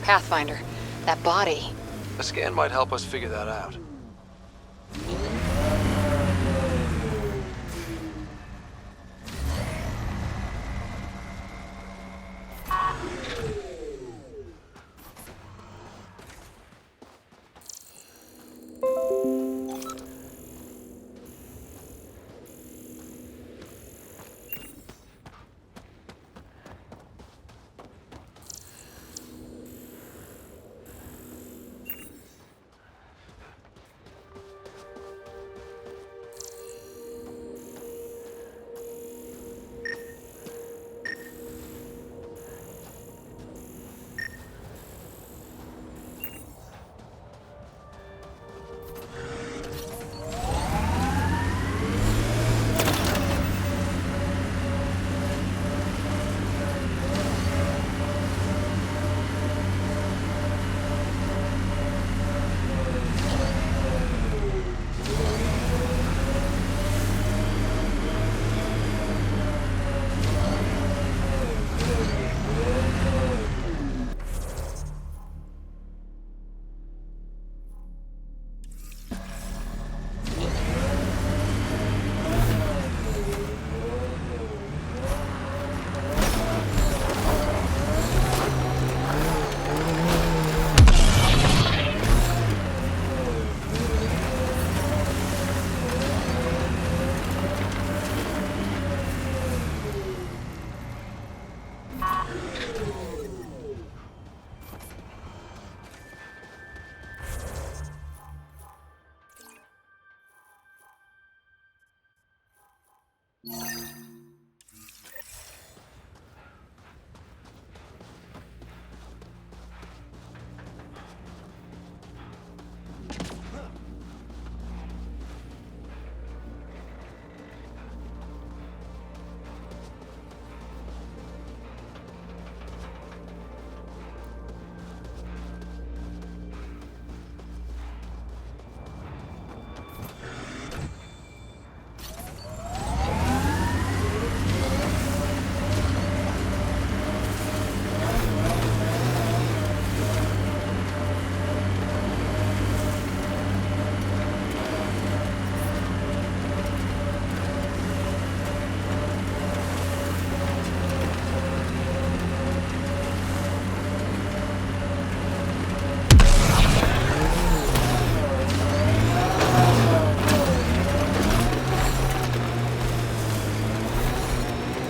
Pathfinder. That body. A scan might help us figure that out.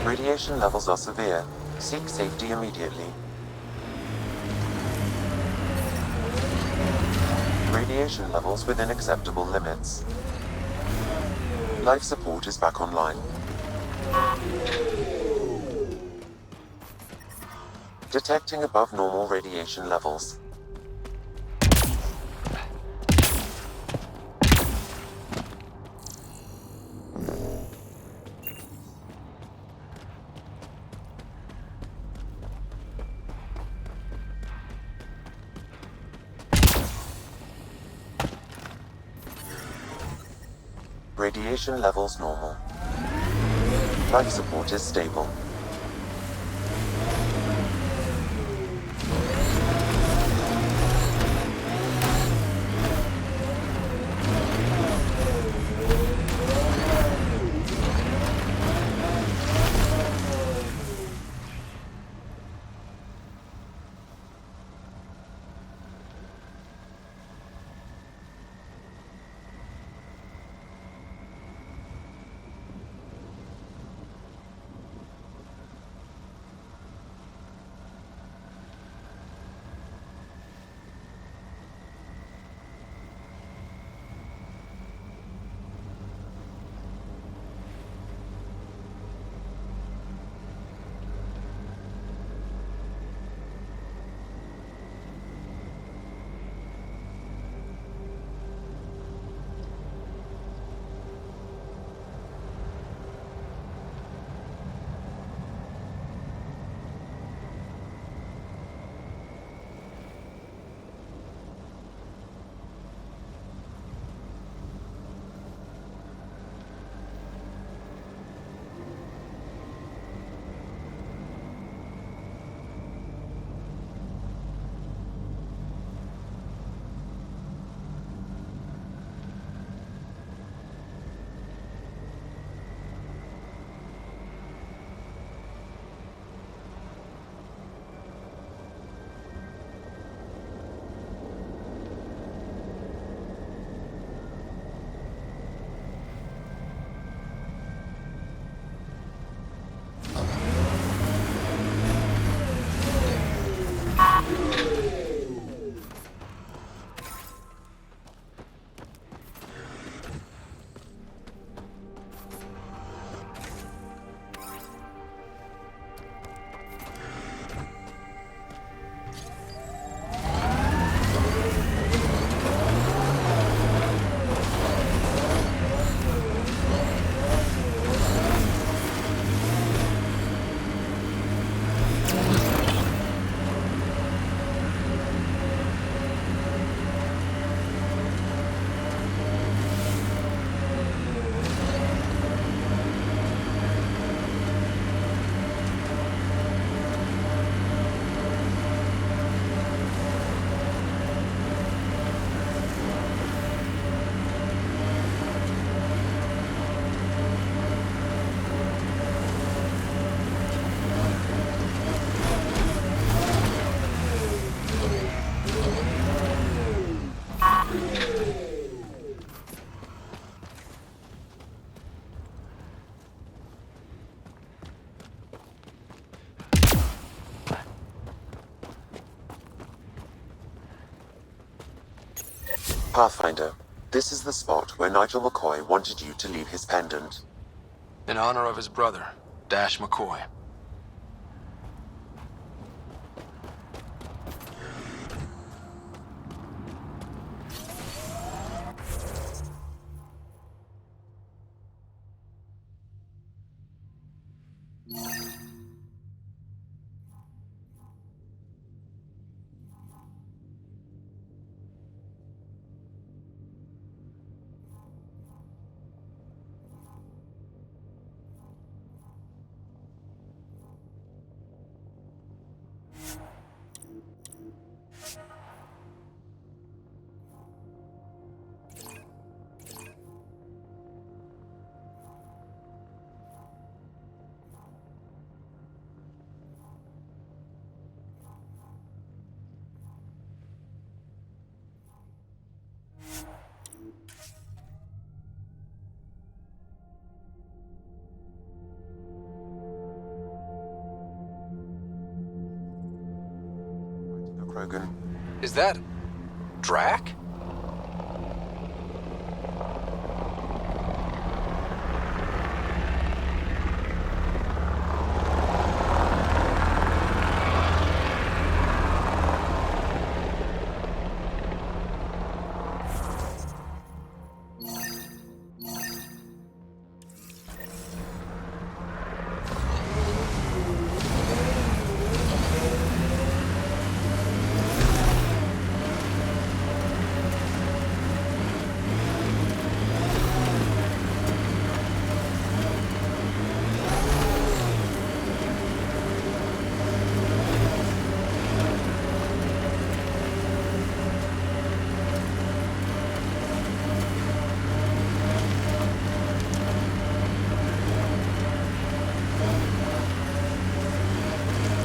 Radiation levels are severe. Seek safety immediately. Radiation levels within acceptable limits. Life support is back online. Detecting above normal radiation levels. Radiation levels normal. Life support is stable. Pathfinder, this is the spot where Nigel McCoy wanted you to leave his pendant. In honor of his brother, Dash McCoy. Krogan. Is that... Drac?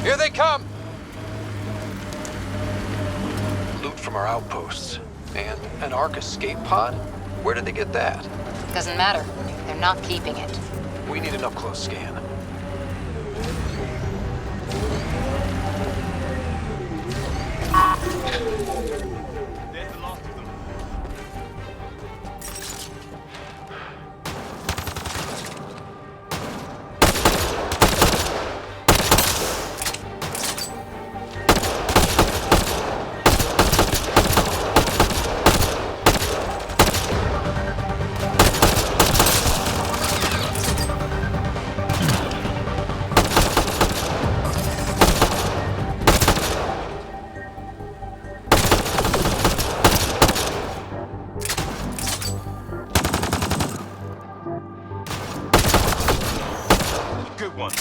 Here they come! Loot from our outposts. And an Ark escape pod? Where did they get that? Doesn't matter. They're not keeping it. We need an up-close scan. Good one.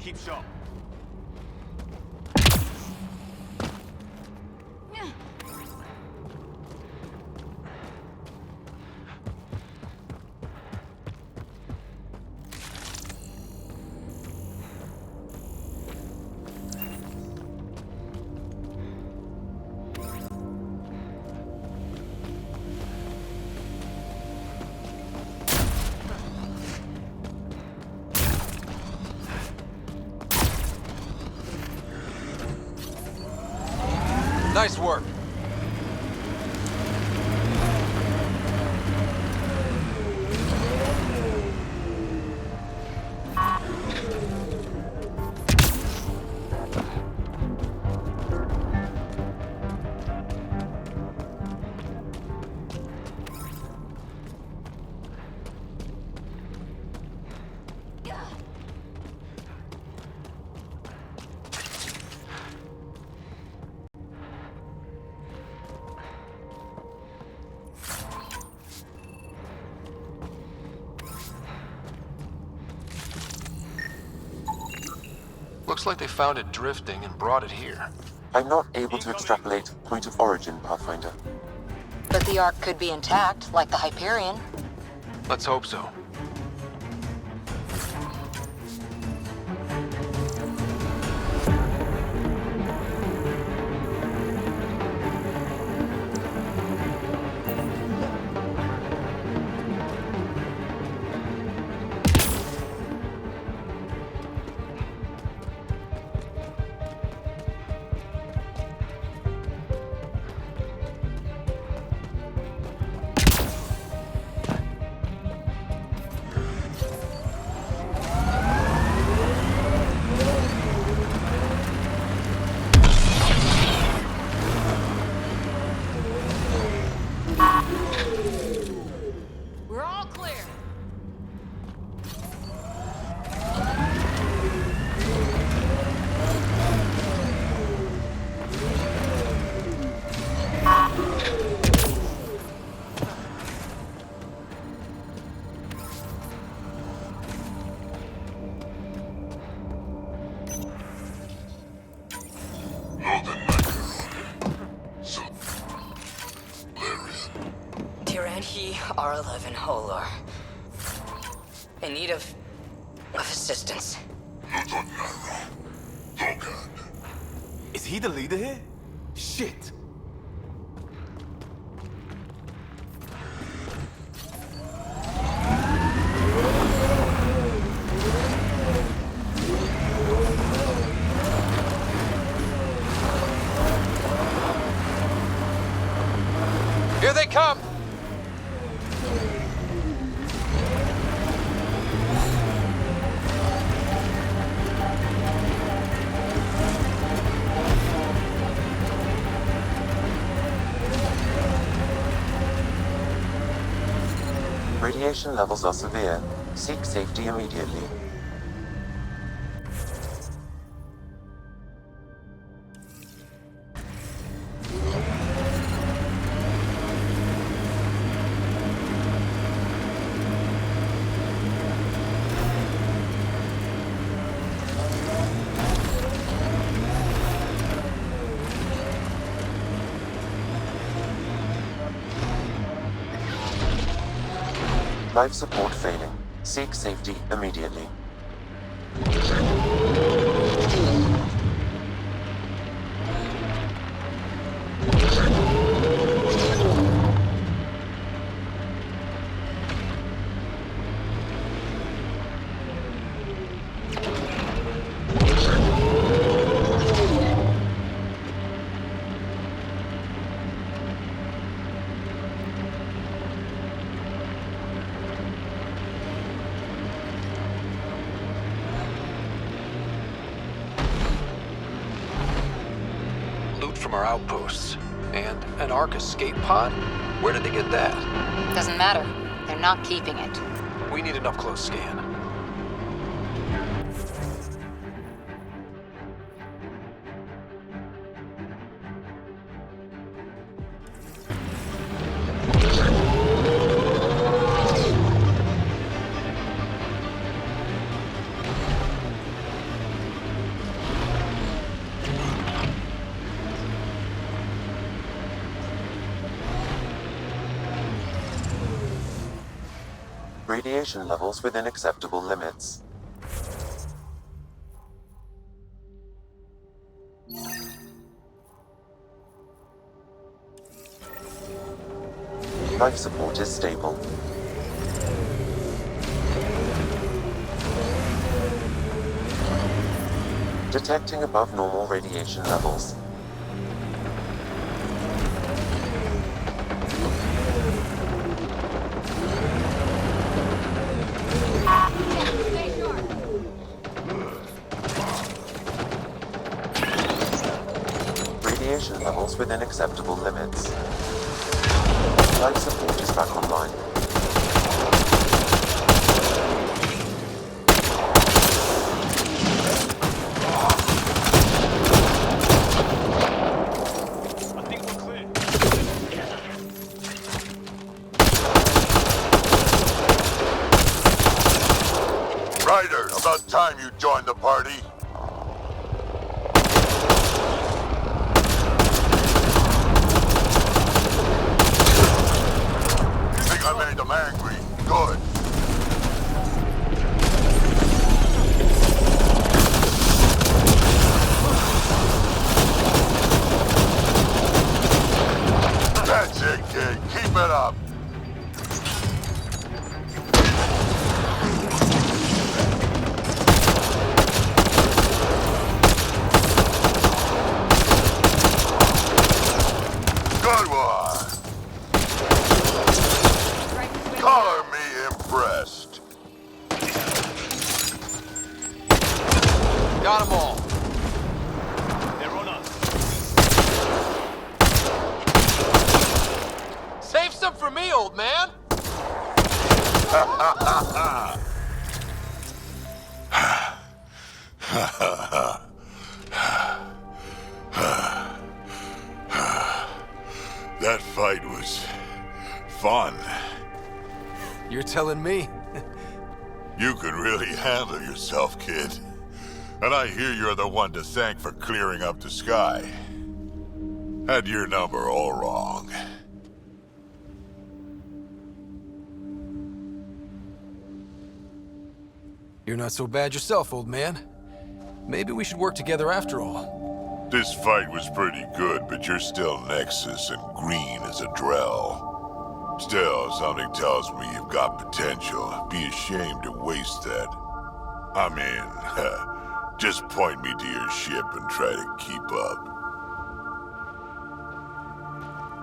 Keep sharp. Nice work. Looks like they found it drifting and brought it here. I'm not able to extrapolate point of origin, Pathfinder. But the Ark could be intact, like the Hyperion. Let's hope so. We're all clear. Tyranny R11 Holor. In need of assistance. Is he the leader here? Shit. Here they come! Radiation levels are severe. Seek safety immediately. Life support failing. Seek safety immediately. Loot from our outposts. And an Ark escape pod? Where did they get that? Doesn't matter. They're not keeping it. We need an up-close scan. Radiation levels within acceptable limits. Life support is stable. Detecting above normal radiation levels. Radiation levels within acceptable limits. Life support is back online. I think we're clear. Ryder, about time you joined the party. Got them all. They're on us. Save some for me, old man. That fight was fun. You're telling me? You could really handle yourself, kid. And I hear you're the one to thank for clearing up the sky. Had your number all wrong. You're not so bad yourself, old man. Maybe we should work together after all. This fight was pretty good, but you're still Nexus and green as a Drell. Still, something tells me you've got potential. Be ashamed to waste that. I mean, just point me to your ship and try to keep up.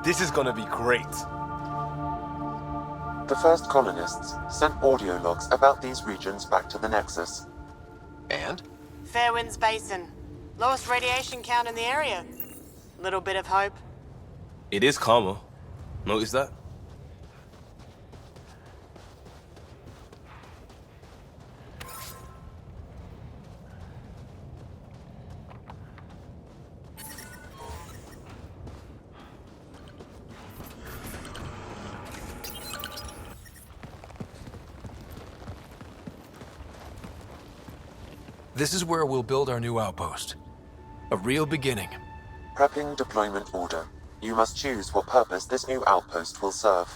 This is gonna be great. The first colonists sent audio logs about these regions back to the Nexus. And? Fairwinds Basin. Lowest radiation count in the area. Little bit of hope. It is calmer. Notice that? This is where we'll build our new outpost. A real beginning. Prepping deployment order. You must choose what purpose this new outpost will serve.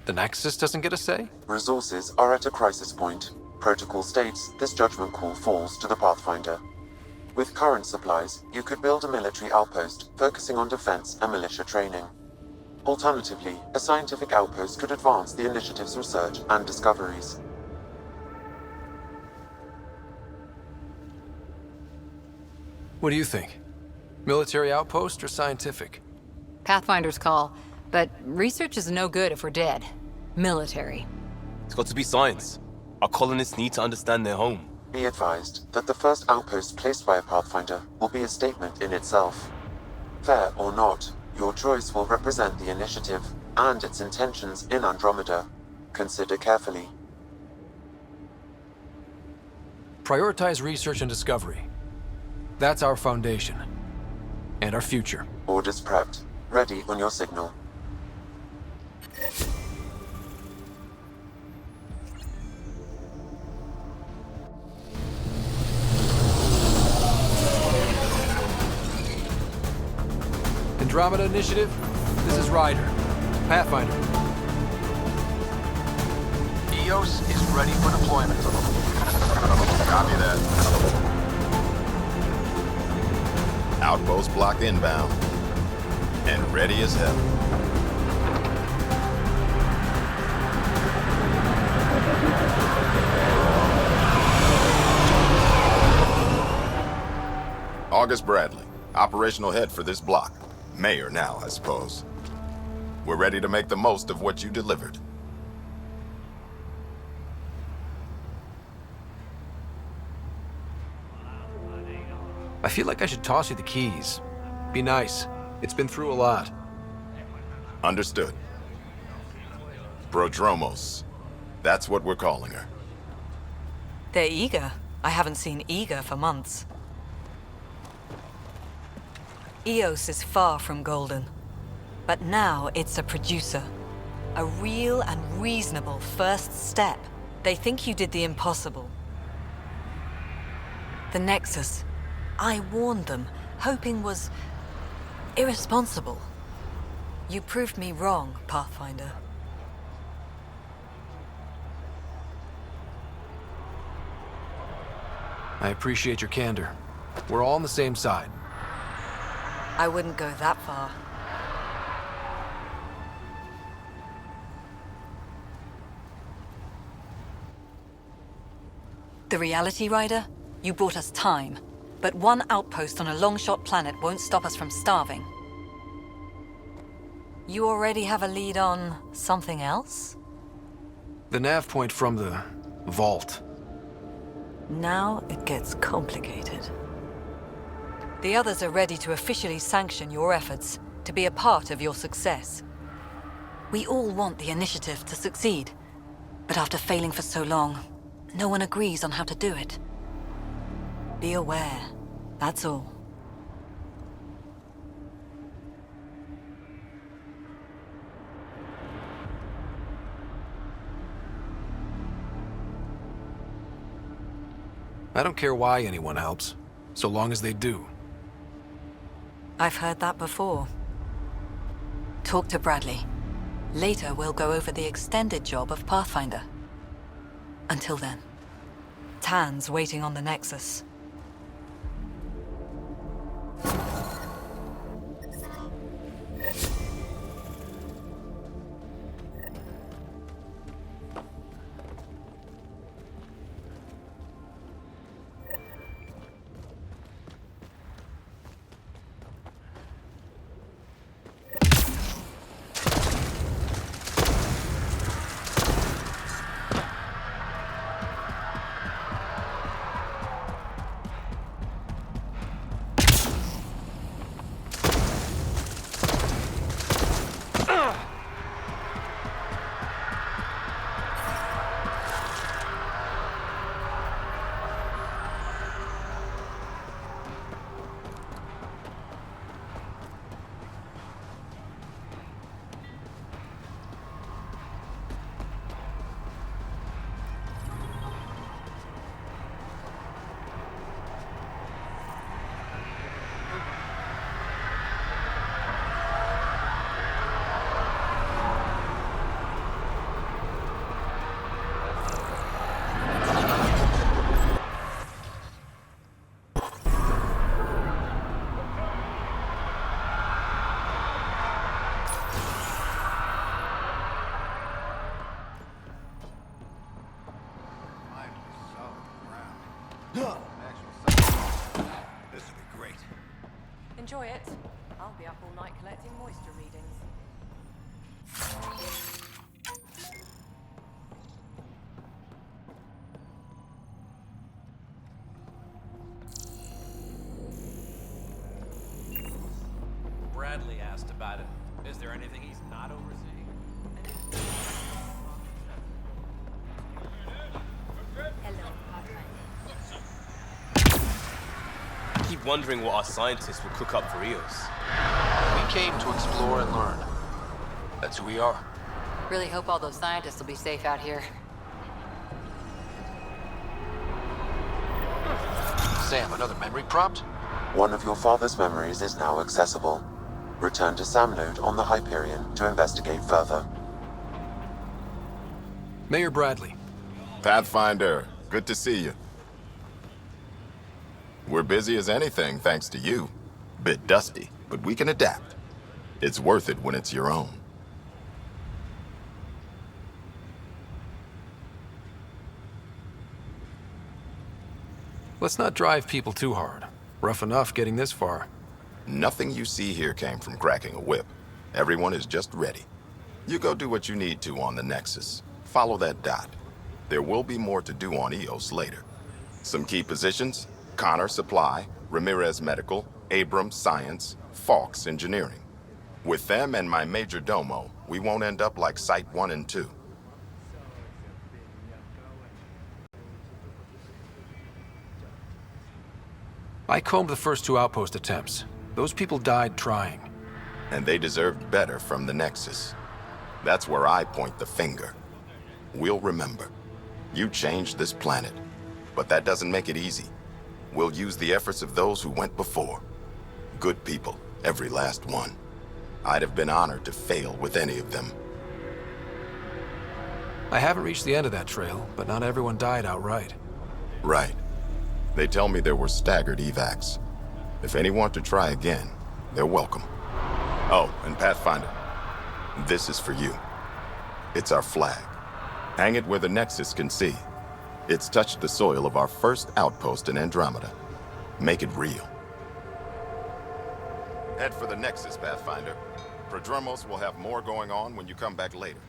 The Nexus doesn't get a say? Resources are at a crisis point. Protocol states this judgment call falls to the Pathfinder. With current supplies, you could build a military outpost focusing on defense and militia training. Alternatively, a scientific outpost could advance the initiative's research and discoveries. What do you think? Military outpost or scientific? Pathfinder's call, but research is no good if we're dead. Military. It's got to be science. Our colonists need to understand their home. Be advised that the first outpost placed by a Pathfinder will be a statement in itself. Fair or not, your choice will represent the initiative and its intentions in Andromeda. Consider carefully. Prioritize research and discovery. That's our foundation. And our future. Orders prepped. Ready on your signal. Andromeda Initiative, this is Ryder. Pathfinder. EOS is ready for deployment. Copy that. Outpost block inbound. And ready as hell. August Bradley, operational head for this block. Mayor now, I suppose. We're ready to make the most of what you delivered. I feel like I should toss you the keys. Be nice. It's been through a lot. Understood. Prodromos. That's what we're calling her. They're eager. I haven't seen eager for months. EOS is far from golden. But now it's a producer. A real and reasonable first step. They think you did the impossible. The Nexus. I warned them, hoping was irresponsible. You proved me wrong, Pathfinder. I appreciate your candor. We're all on the same side. I wouldn't go that far. The Reality Rider? You brought us time. But one outpost on a long-shot planet won't stop us from starving. You already have a lead on something else? The nav point from the vault. Now it gets complicated. The others are ready to officially sanction your efforts, to be a part of your success. We all want the initiative to succeed, but after failing for so long, no one agrees on how to do it. Be aware, that's all. I don't care why anyone helps, so long as they do. I've heard that before. Talk to Bradley. Later, we'll go over the extended job of Pathfinder. Until then, Tan's waiting on the Nexus. This will be great. Enjoy it. I'll be up all night collecting moisture readings. Bradley asked about it. Is there anything he's not overseeing? I keep wondering what our scientists will cook up for Eos. We came to explore and learn. That's who we are. Really hope all those scientists will be safe out here. Sam, another memory prompt? One of your father's memories is now accessible. Return to Sam node on the Hyperion to investigate further. Mayor Bradley. Pathfinder, good to see you. We're busy as anything thanks to you. Bit dusty, but we can adapt. It's worth it when it's your own. Let's not drive people too hard. Rough enough getting this far. Nothing you see here came from cracking a whip. Everyone is just ready. You go do what you need to on the Nexus. Follow that dot. There will be more to do on Eos later. Some key positions: Connor Supply, Ramirez Medical, Abrams Science, Fawkes Engineering. With them and my major domo, we won't end up like Site 1 and 2. I combed the first 2 outpost attempts. Those people died trying. And they deserved better from the Nexus. That's where I point the finger. We'll remember. You changed this planet, but that doesn't make it easy. We'll use the efforts of those who went before. Good people, every last one. I'd have been honored to fail with any of them. I haven't reached the end of that trail, but not everyone died outright. Right. They tell me there were staggered evacs. If any want to try again, they're welcome. Oh, and Pathfinder, this is for you. It's our flag. Hang it where the Nexus can see. It's touched the soil of our first outpost in Andromeda. Make it real. Head for the Nexus, Pathfinder. Prodromos will have more going on when you come back later.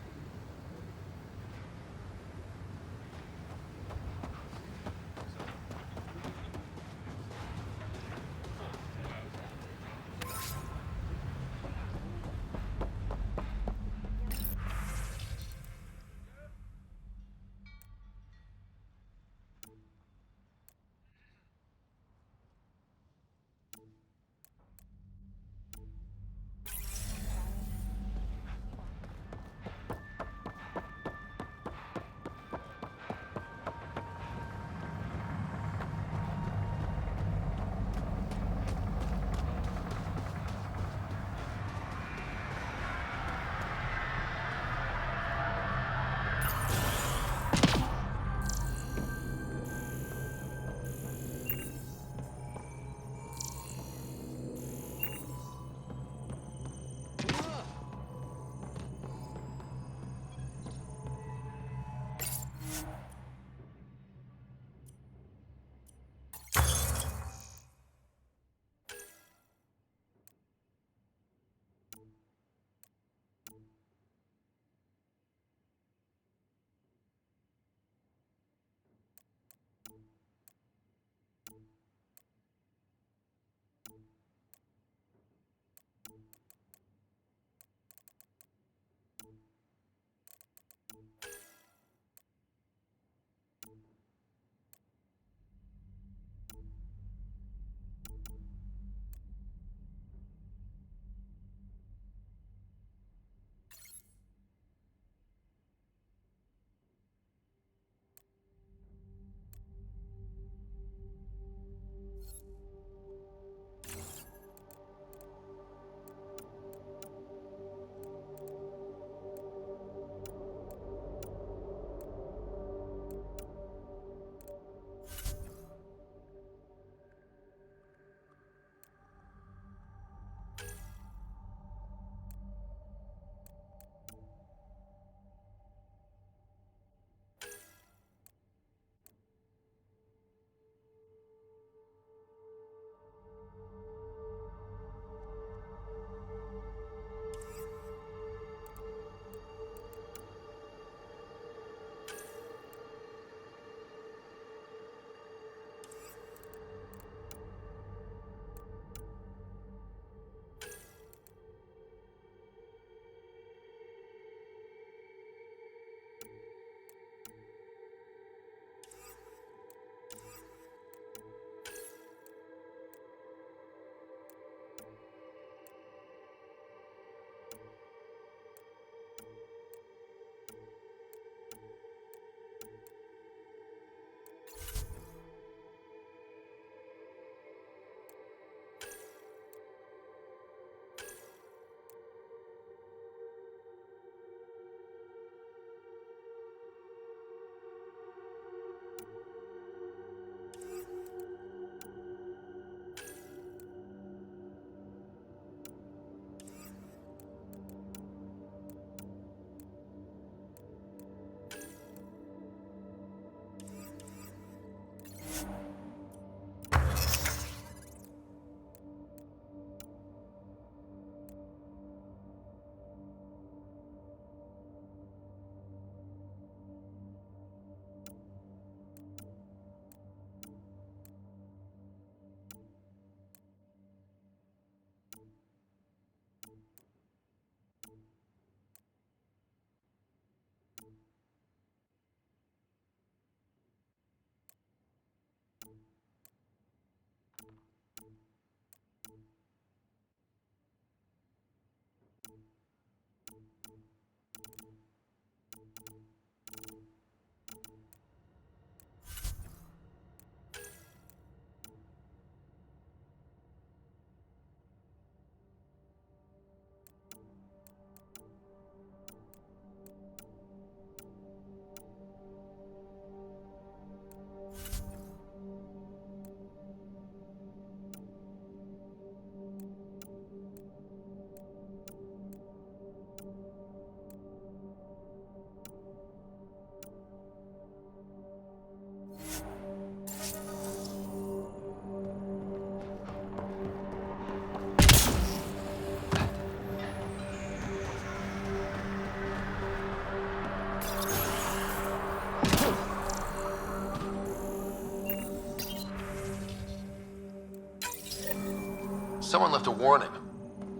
Someone left a warning.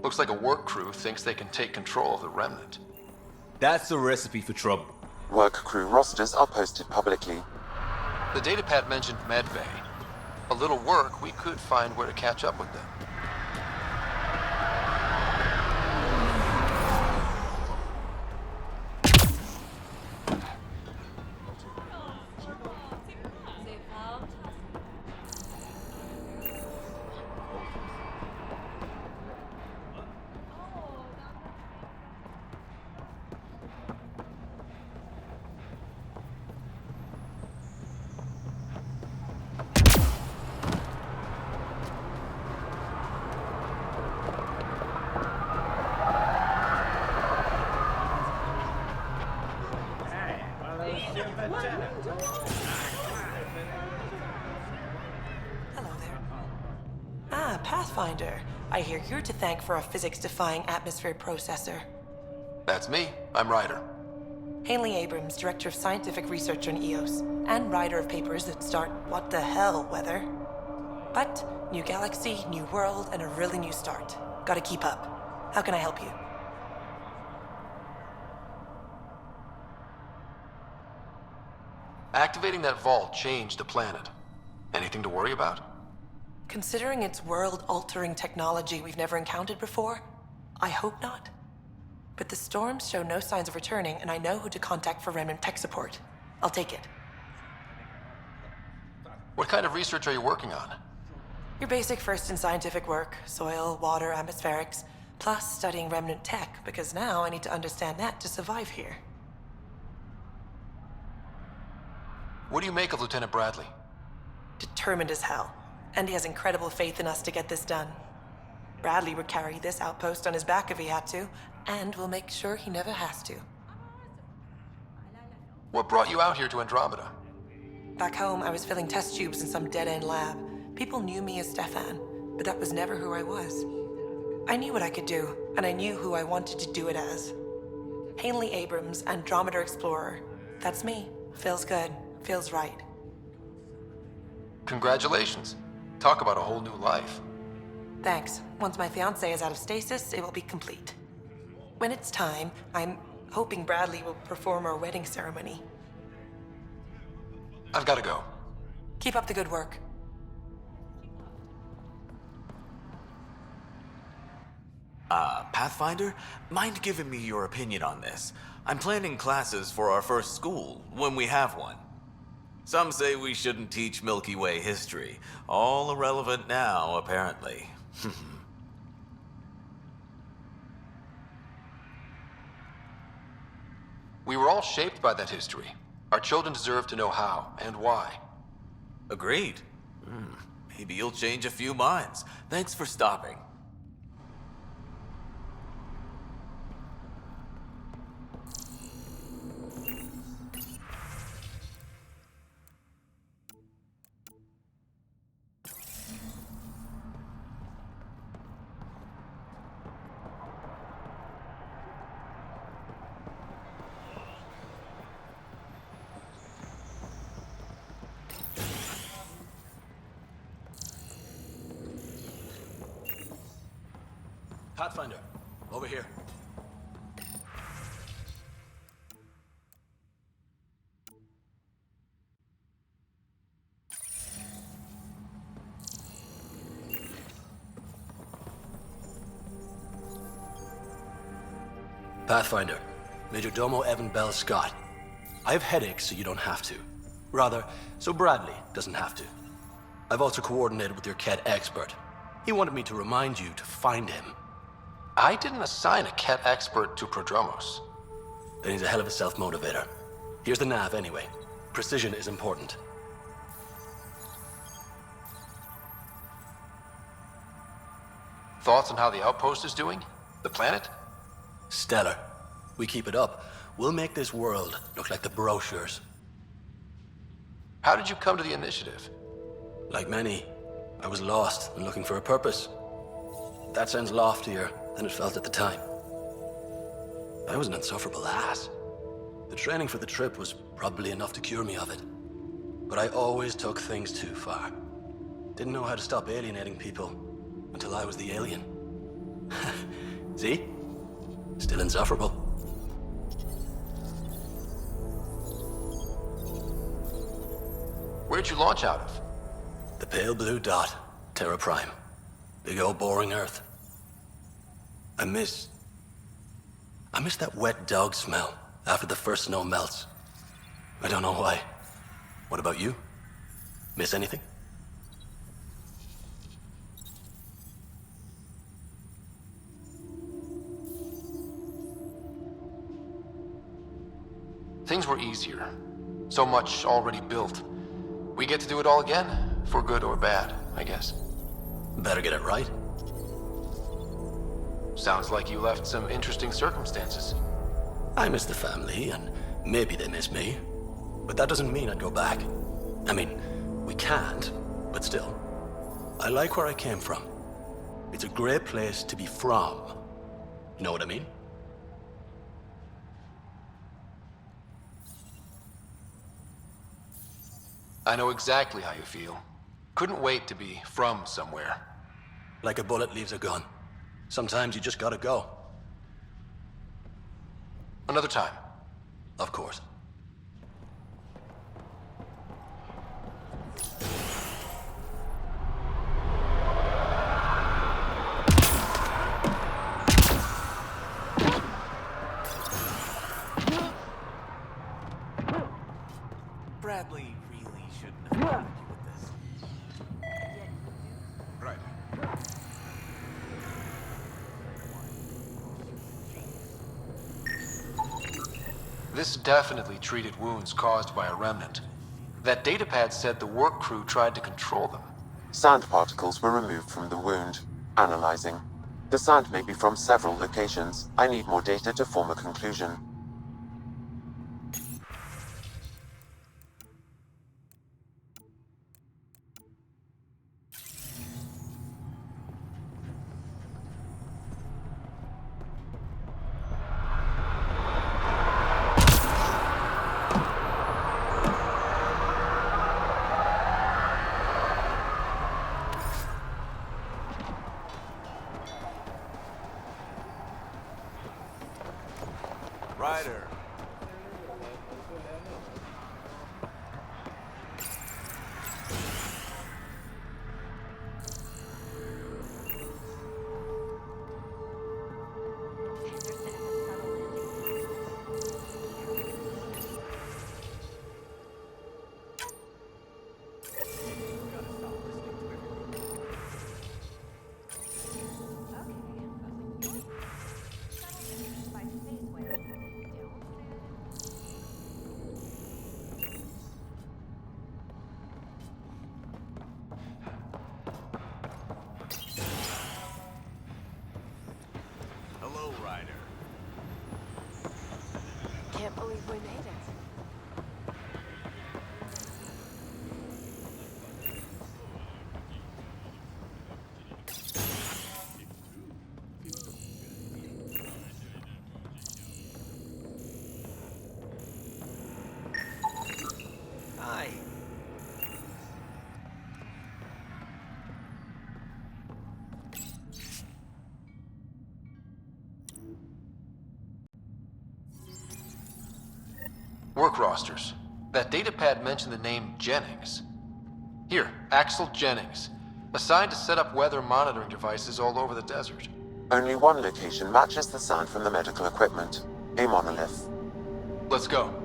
Looks like a work crew thinks they can take control of the remnant. That's a recipe for trouble. Work crew rosters are posted publicly. The datapad mentioned medbay. A little work, we could find where to catch up with them. Hello there. Ah, Pathfinder. I hear you're to thank for a physics-defying atmosphere processor. That's me. I'm Ryder. Hanley Abrams, Director of Scientific Research on EOS, and writer of papers that start what the hell weather. But, new galaxy, new world, and a really new start. Gotta keep up. How can I help you? Activating that vault changed the planet. Anything to worry about? Considering it's world-altering technology we've never encountered before, I hope not. But the storms show no signs of returning, and I know who to contact for remnant tech support. I'll take it. What kind of research are you working on? Your basic first in scientific work, soil, water, atmospherics, plus studying remnant tech, because now I need to understand that to survive here. What do you make of Lieutenant Bradley? Determined as hell, and he has incredible faith in us to get this done. Bradley would carry this outpost on his back if he had to, and we'll make sure he never has to. What brought you out here to Andromeda? Back home, I was filling test tubes in some dead-end lab. People knew me as Stefan, but that was never who I was. I knew what I could do, and I knew who I wanted to do it as. Hanley Abrams, Andromeda Explorer. That's me. Feels good. Feels right. Congratulations. Talk about a whole new life. Thanks. Once my fiancé is out of stasis, it will be complete. When it's time, I'm hoping Bradley will perform our wedding ceremony. I've got to go. Keep up the good work. Pathfinder, mind giving me your opinion on this? I'm planning classes for our first school, when we have one. Some say we shouldn't teach Milky Way history. All irrelevant now, apparently. We were all shaped by that history. Our children deserve to know how and why. Agreed. Maybe you'll change a few minds. Thanks for stopping. Pathfinder, over here. Pathfinder, Major Domo Evan Bell Scott. I have headaches, so you don't have to. Rather, so Bradley doesn't have to. I've also coordinated with your Ket expert. He wanted me to remind you to find him. I didn't assign a Ket expert to Prodromos. Then he's a hell of a self-motivator. Here's the nav anyway. Precision is important. Thoughts on how the outpost is doing? The planet? Stellar. We keep it up, we'll make this world look like the brochures. How did you come to the initiative? Like many, I was lost and looking for a purpose. That sounds loftier than it felt at the time. I was an insufferable ass. The training for the trip was probably enough to cure me of it. But I always took things too far. Didn't know how to stop alienating people. Until I was the alien. See? Still insufferable. Where'd you launch out of? The pale blue dot, Terra Prime. Big old boring Earth. I miss that wet dog smell after the first snow melts. I don't know why. What about you? Miss anything? Things were easier. So much already built. We get to do it all again, for good or bad, I guess. Better get it right. Sounds like you left some interesting circumstances. I miss the family, and maybe they miss me. But that doesn't mean I'd go back. I mean, we can't, but still. I like where I came from. It's a great place to be from. You know what I mean? I know exactly how you feel. Couldn't wait to be from somewhere. Like a bullet leaves a gun. Sometimes you just gotta go. Another time. Of course. Bradley really shouldn't have bothered you with this. Right. This definitely treated wounds caused by a remnant. That datapad said the work crew tried to control them. Sand particles were removed from the wound. Analyzing. The sand may be from several locations. I need more data to form a conclusion. Ryder. Hello, Ryder. Can't believe we made it. Hi. Work rosters. That datapad mentioned the name Jennings. Here, Axel Jennings. Assigned to set up weather monitoring devices all over the desert. Only one location matches the sound from the medical equipment. A monolith. Let's go.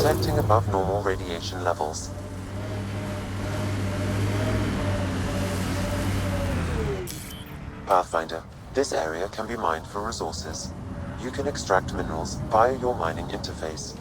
Detecting above normal radiation levels. Pathfinder, this area can be mined for resources. You can extract minerals via your mining interface.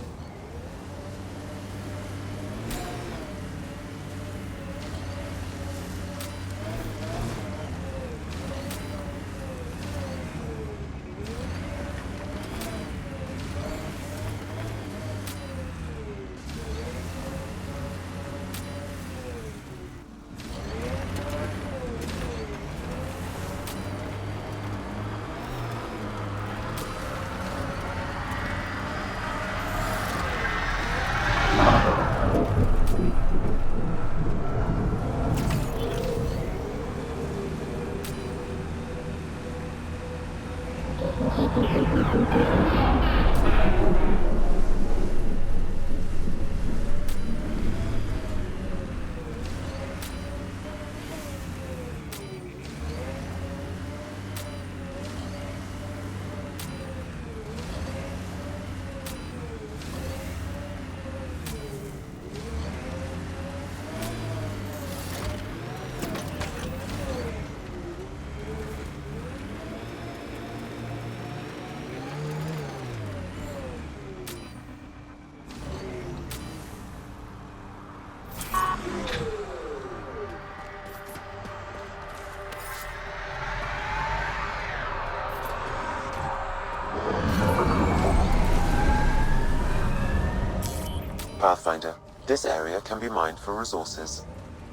Pathfinder, this area can be mined for resources.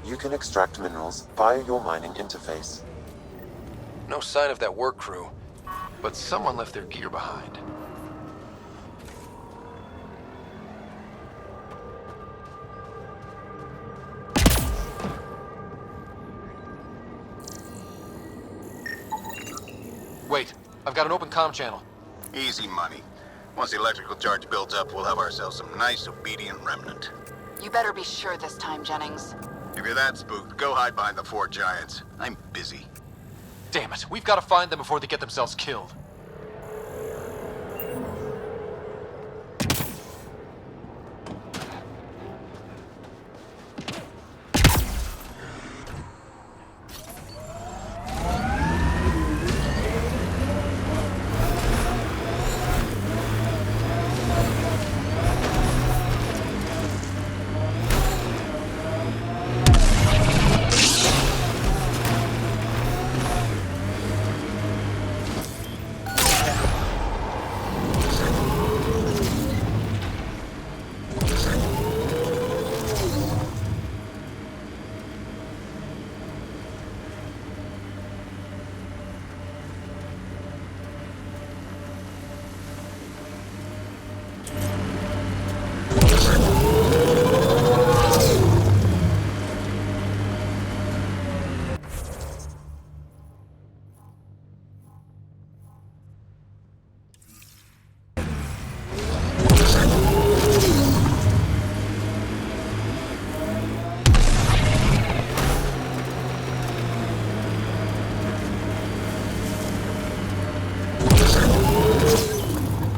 You can extract minerals via your mining interface. No sign of that work crew, but someone left their gear behind. Wait, I've got an open comm channel. Easy money. Once the electrical charge builds up, we'll have ourselves some nice, obedient remnant. You better be sure this time, Jennings. If you're that spooked, go hide behind the four giants. I'm busy. Damn it, we've got to find them before they get themselves killed.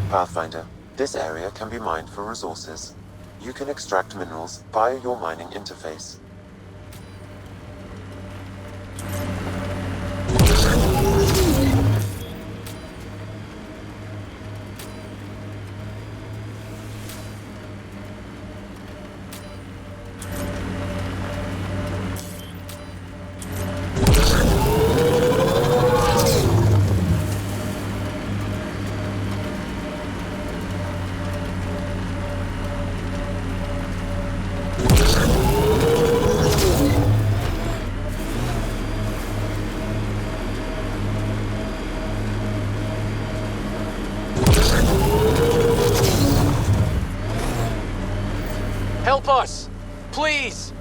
Pathfinder, this area can be mined for resources. You can extract minerals via your mining interface. Help us! Please!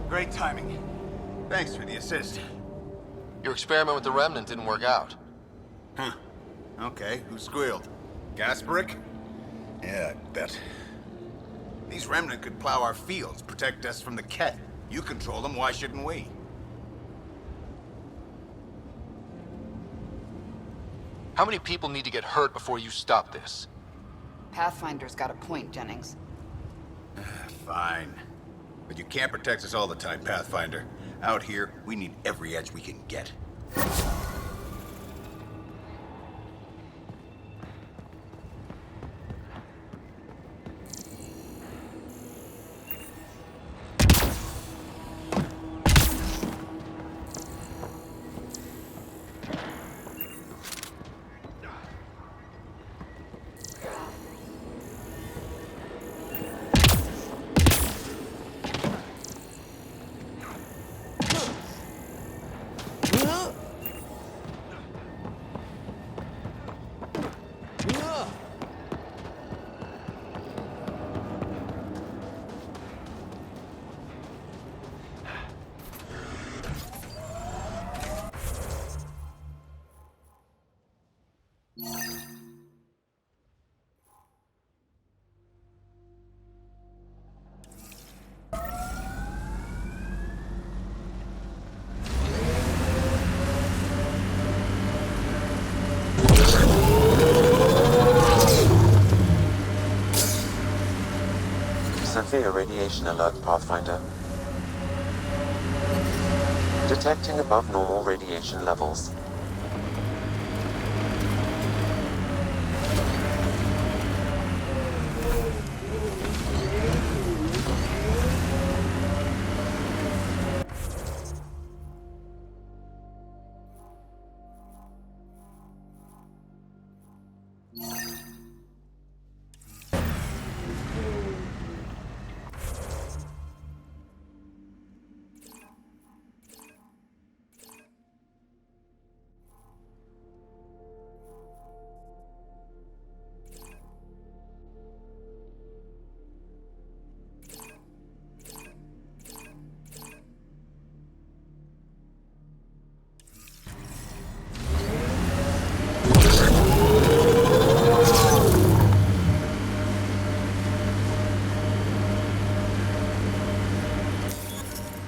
Great timing. Thanks for the assist. Your experiment with the Remnant didn't work out. Huh. Okay, who squealed? Gasbrick? Yeah, I bet. These Remnant could plow our fields, protect us from the Ket. You control them, why shouldn't we? How many people need to get hurt before you stop this? Pathfinder's got a point, Jennings. Fine. But you can't protect us all the time, Pathfinder. Out here, we need every edge we can get. Severe radiation alert, Pathfinder. Detecting above normal radiation levels.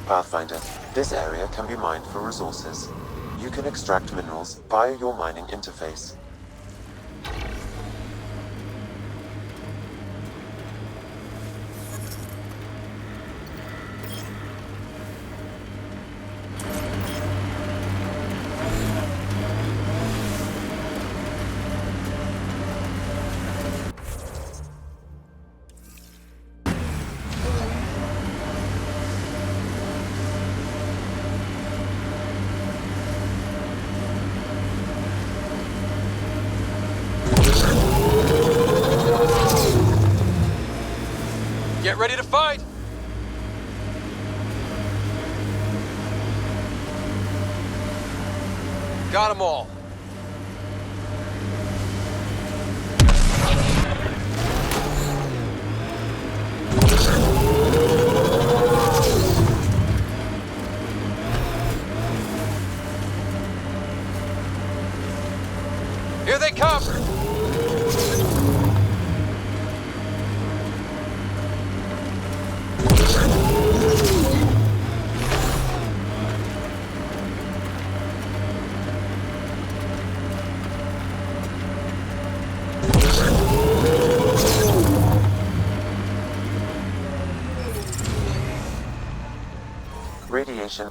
Pathfinder, this area can be mined for resources. You can extract minerals via your mining interface. Get ready to fight! Got them all. Here they come! Radiation.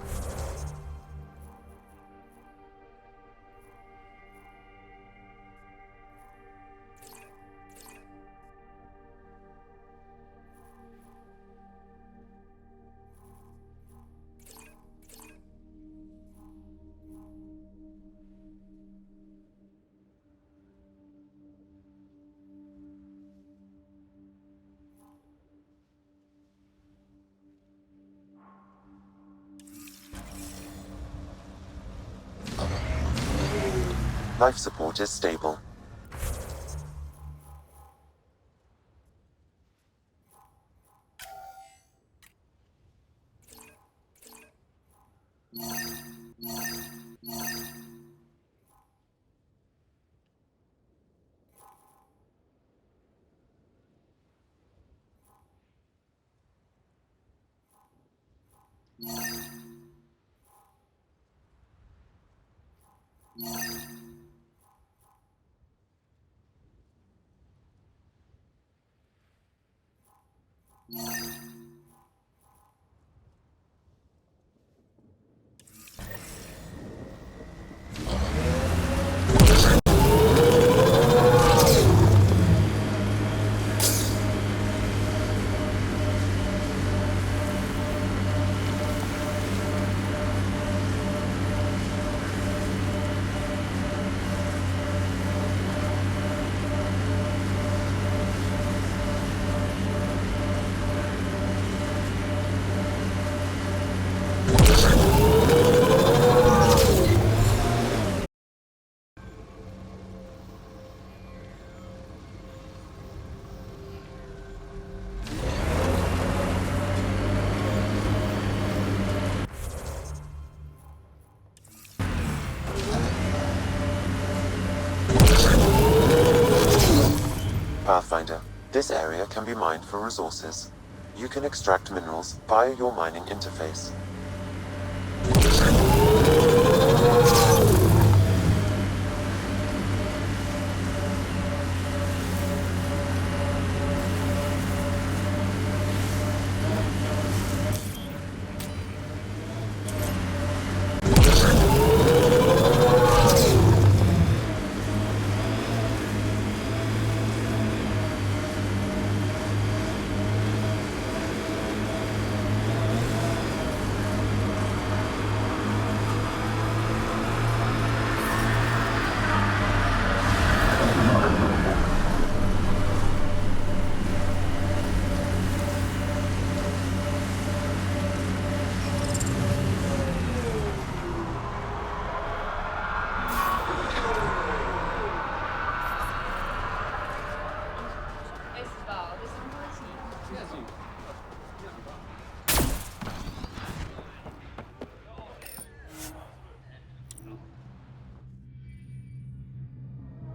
Life support is stable. Pathfinder, this area can be mined for resources. You can extract minerals via your mining interface.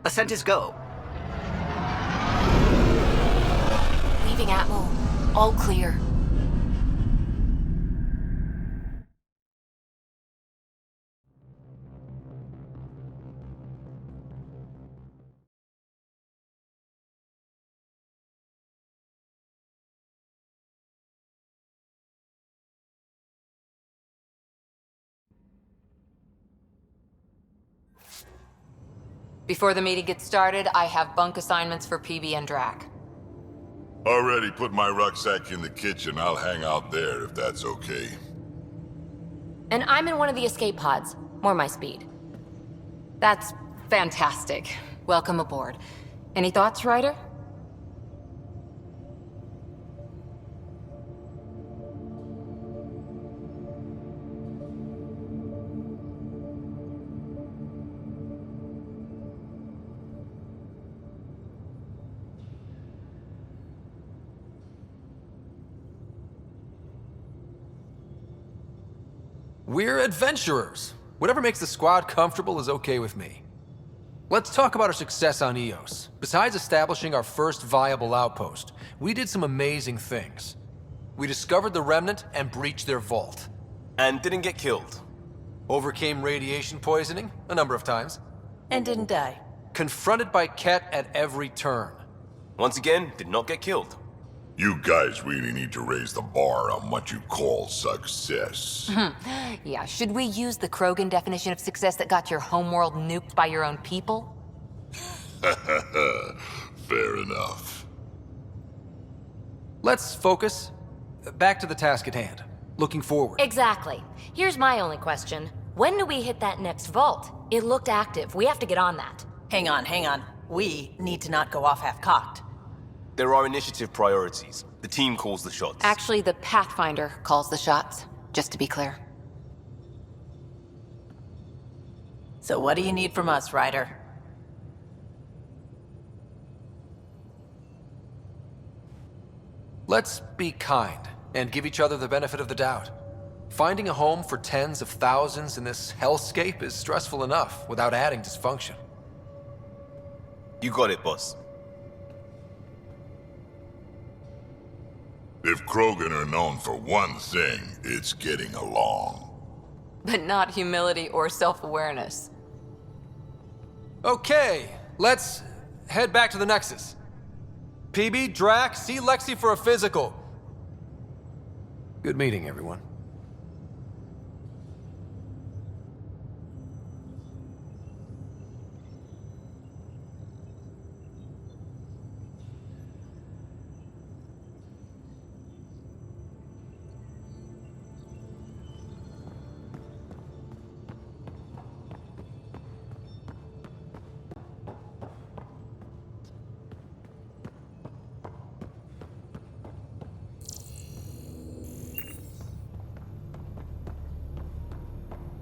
Ascent is go. Leaving Atmo. All clear. Before the meeting gets started, I have bunk assignments for PB and Drac. Already put my rucksack in the kitchen. I'll hang out there if that's okay. And I'm in one of the escape pods. More my speed. That's fantastic. Welcome aboard. Any thoughts, Ryder? We're adventurers. Whatever makes the squad comfortable is okay with me. Let's talk about our success on Eos. Besides establishing our first viable outpost, we did some amazing things. We discovered the Remnant and breached their vault. And didn't get killed. Overcame radiation poisoning a number of times. And didn't die. Confronted by Ket at every turn. Once again, did not get killed. You guys really need to raise the bar on what you call success. Yeah, should we use the Krogan definition of success that got your homeworld nuked by your own people? Fair enough. Let's focus. Back to the task at hand. Looking forward. Exactly. Here's my only question. When do we hit that next vault? It looked active. We have to get on that. Hang on. We need to not go off half-cocked. There are initiative priorities. The team calls the shots. Actually, the Pathfinder calls the shots, just to be clear. So what do you need from us, Ryder? Let's be kind and give each other the benefit of the doubt. Finding a home for tens of thousands in this hellscape is stressful enough without adding dysfunction. You got it, boss. If Krogan are known for one thing, it's getting along. But not humility or self-awareness. Okay, let's head back to the Nexus. PB, Drac, see Lexi for a physical. Good meeting, everyone.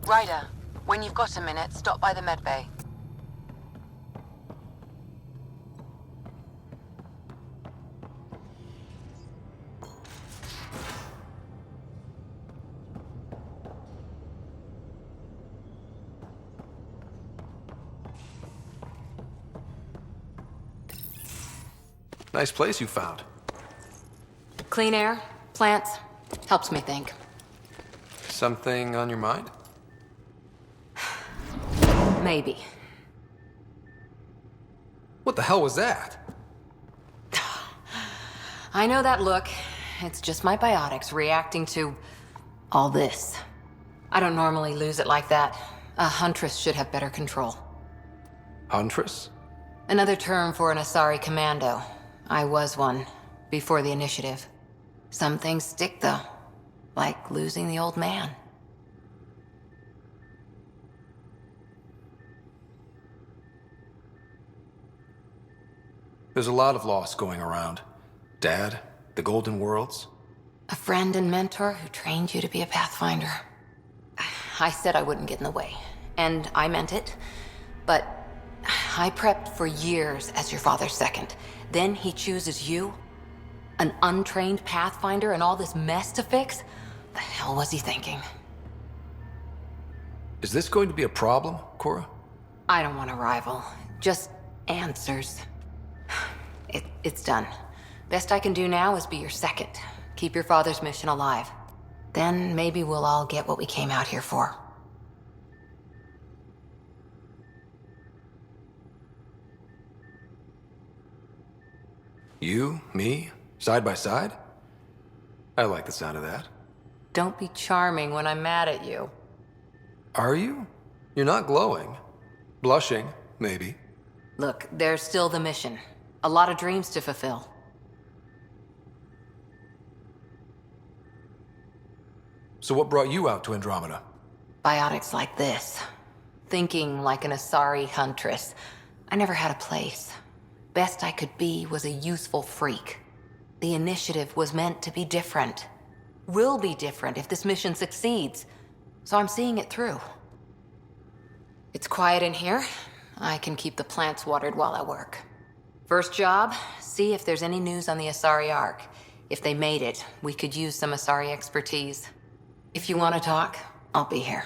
Ryder, when you've got a minute, stop by the medbay. Nice place you found. Clean air, plants, helps me think. Something on your mind? Maybe. What the hell was that? I know that look. It's just my biotics reacting to all this. I don't normally lose it like that. A huntress should have better control. Huntress? Another term for an Asari commando. I was one, before the initiative. Some things stick, though. Like losing the old man. There's a lot of loss going around. Dad, the Golden Worlds. A friend and mentor who trained you to be a Pathfinder. I said I wouldn't get in the way, and I meant it. But I prepped for years as your father's second. Then he chooses you? An untrained Pathfinder and all this mess to fix? The hell was he thinking? Is this going to be a problem, Cora? I don't want a rival. Just answers. It's done. Best I can do now is be your second. Keep your father's mission alive. Then maybe we'll all get what we came out here for. You, me, side by side? I like the sound of that. Don't be charming when I'm mad at you. Are you? You're not glowing. Blushing, maybe. Look, there's still the mission. A lot of dreams to fulfill. So what brought you out to Andromeda? Biotics like this. Thinking like an Asari huntress. I never had a place. Best I could be was a useful freak. The initiative was meant to be different. Will be different if this mission succeeds. So I'm seeing it through. It's quiet in here. I can keep the plants watered while I work. First job, see if there's any news on the Asari Ark. If they made it, we could use some Asari expertise. If you want to talk, I'll be here.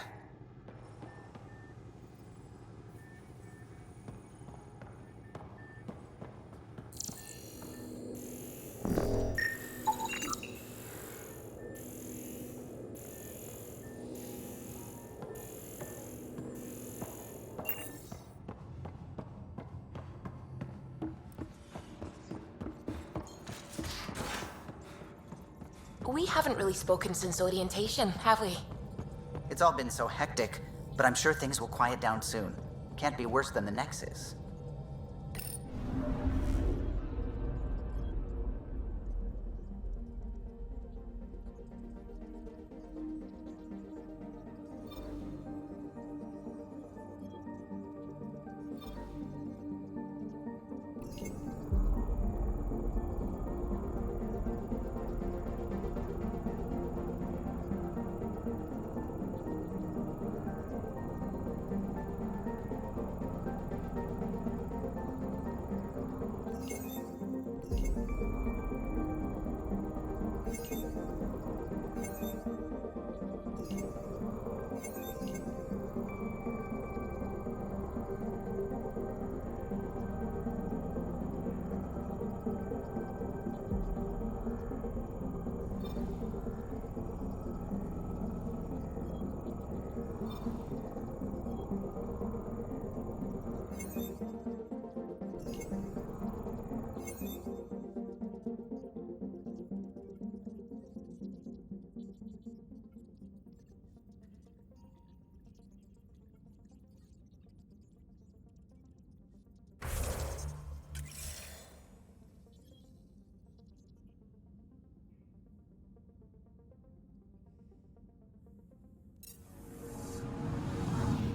We haven't really spoken since orientation, have we? It's all been so hectic, but I'm sure things will quiet down soon. Can't be worse than the Nexus.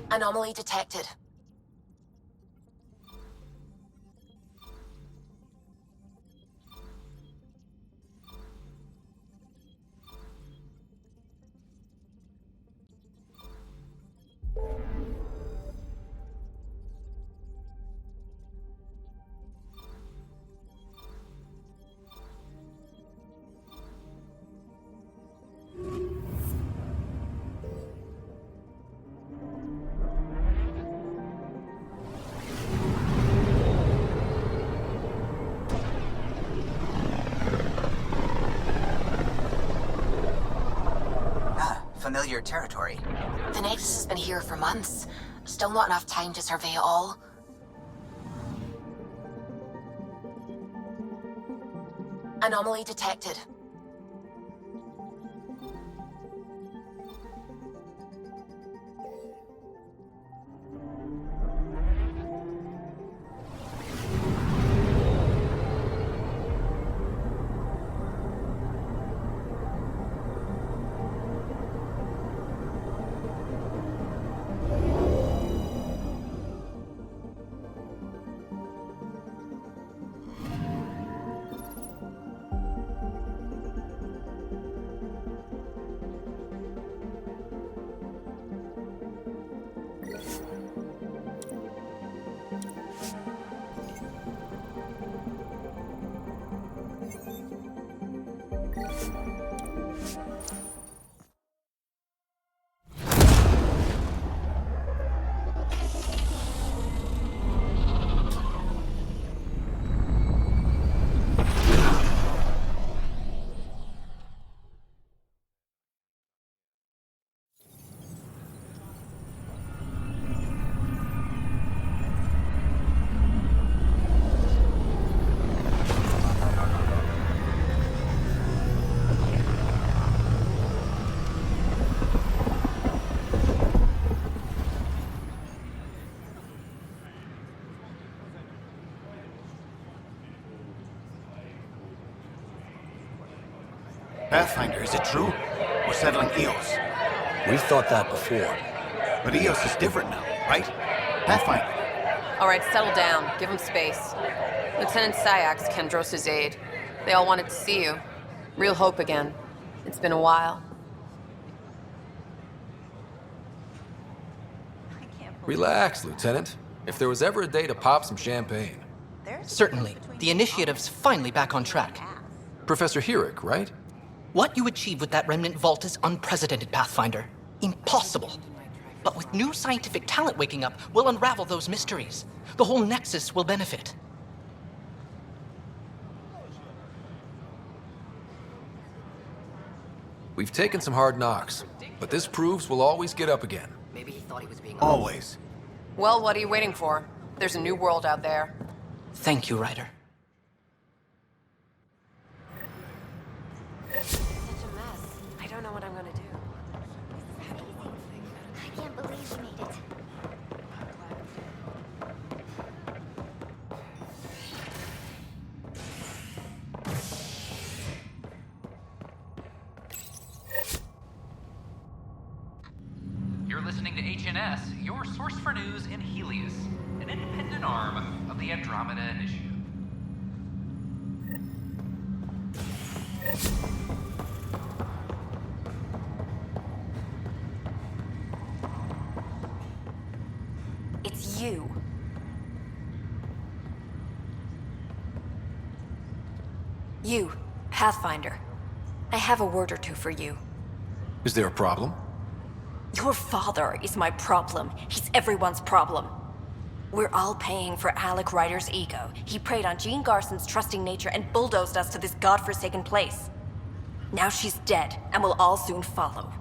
Anomaly detected. Familiar territory. The Nexus has been here for months. Still not enough time to survey it all. Anomaly detected. Pathfinder, is it true? We're settling Eos. We've thought that before. But Eos is different now, right? Pathfinder. All right, settle down. Give him space. Lieutenant Sayak's Kendros' aide. They all wanted to see you. Real hope again. It's been a while. Relax, Lieutenant. If there was ever a day to pop some champagne. Certainly. The initiative's finally back on track. Professor Herrick, right? What you achieved with that remnant vault is unprecedented, Pathfinder. Impossible. But with new scientific talent waking up, we'll unravel those mysteries. The whole Nexus will benefit. We've taken some hard knocks, but this proves we'll always get up again. Maybe he thought he was being Always. Well, what are you waiting for? There's a new world out there. Thank you, Ryder. Such a mess. I don't know what I'm gonna do. I can't believe you made it. You're listening to HNS, your source for news in Helios, an independent arm of the Andromeda Initiative. It's you. You, Pathfinder. I have a word or two for you. Is there a problem? Your father is my problem. He's everyone's problem. We're all paying for Alec Ryder's ego. He preyed on Jean Garson's trusting nature and bulldozed us to this godforsaken place. Now she's dead, and we'll all soon follow.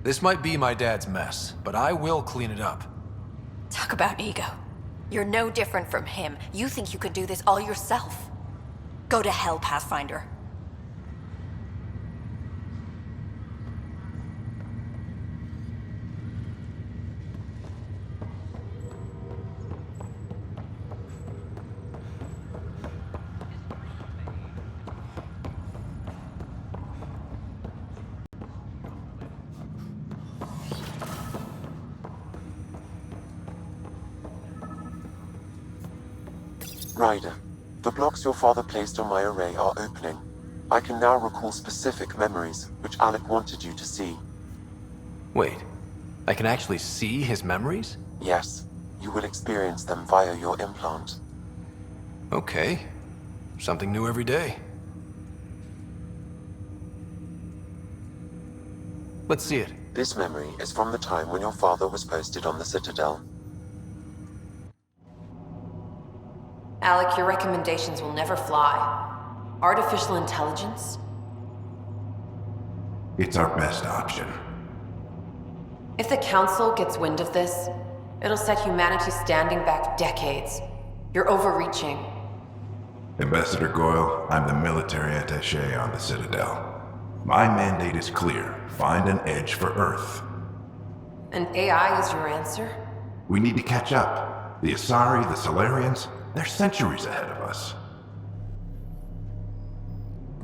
This might be my dad's mess, but I will clean it up. Talk about ego. You're no different from him. You think you can do this all yourself. Go to hell, Pathfinder. Ryder, the blocks your father placed on my array are opening. I can now recall specific memories, which Alec wanted you to see. Wait, I can actually see his memories? Yes, you will experience them via your implant. Okay. Something new every day. Let's see it. This memory is from the time when your father was posted on the Citadel. Alec, your recommendations will never fly. Artificial intelligence? It's our best option. If the Council gets wind of this, it'll set humanity standing back decades. You're overreaching. Ambassador Goyle, I'm the military attaché on the Citadel. My mandate is clear. Find an edge for Earth. And AI is your answer? We need to catch up. The Asari, the Solarians, they're centuries ahead of us.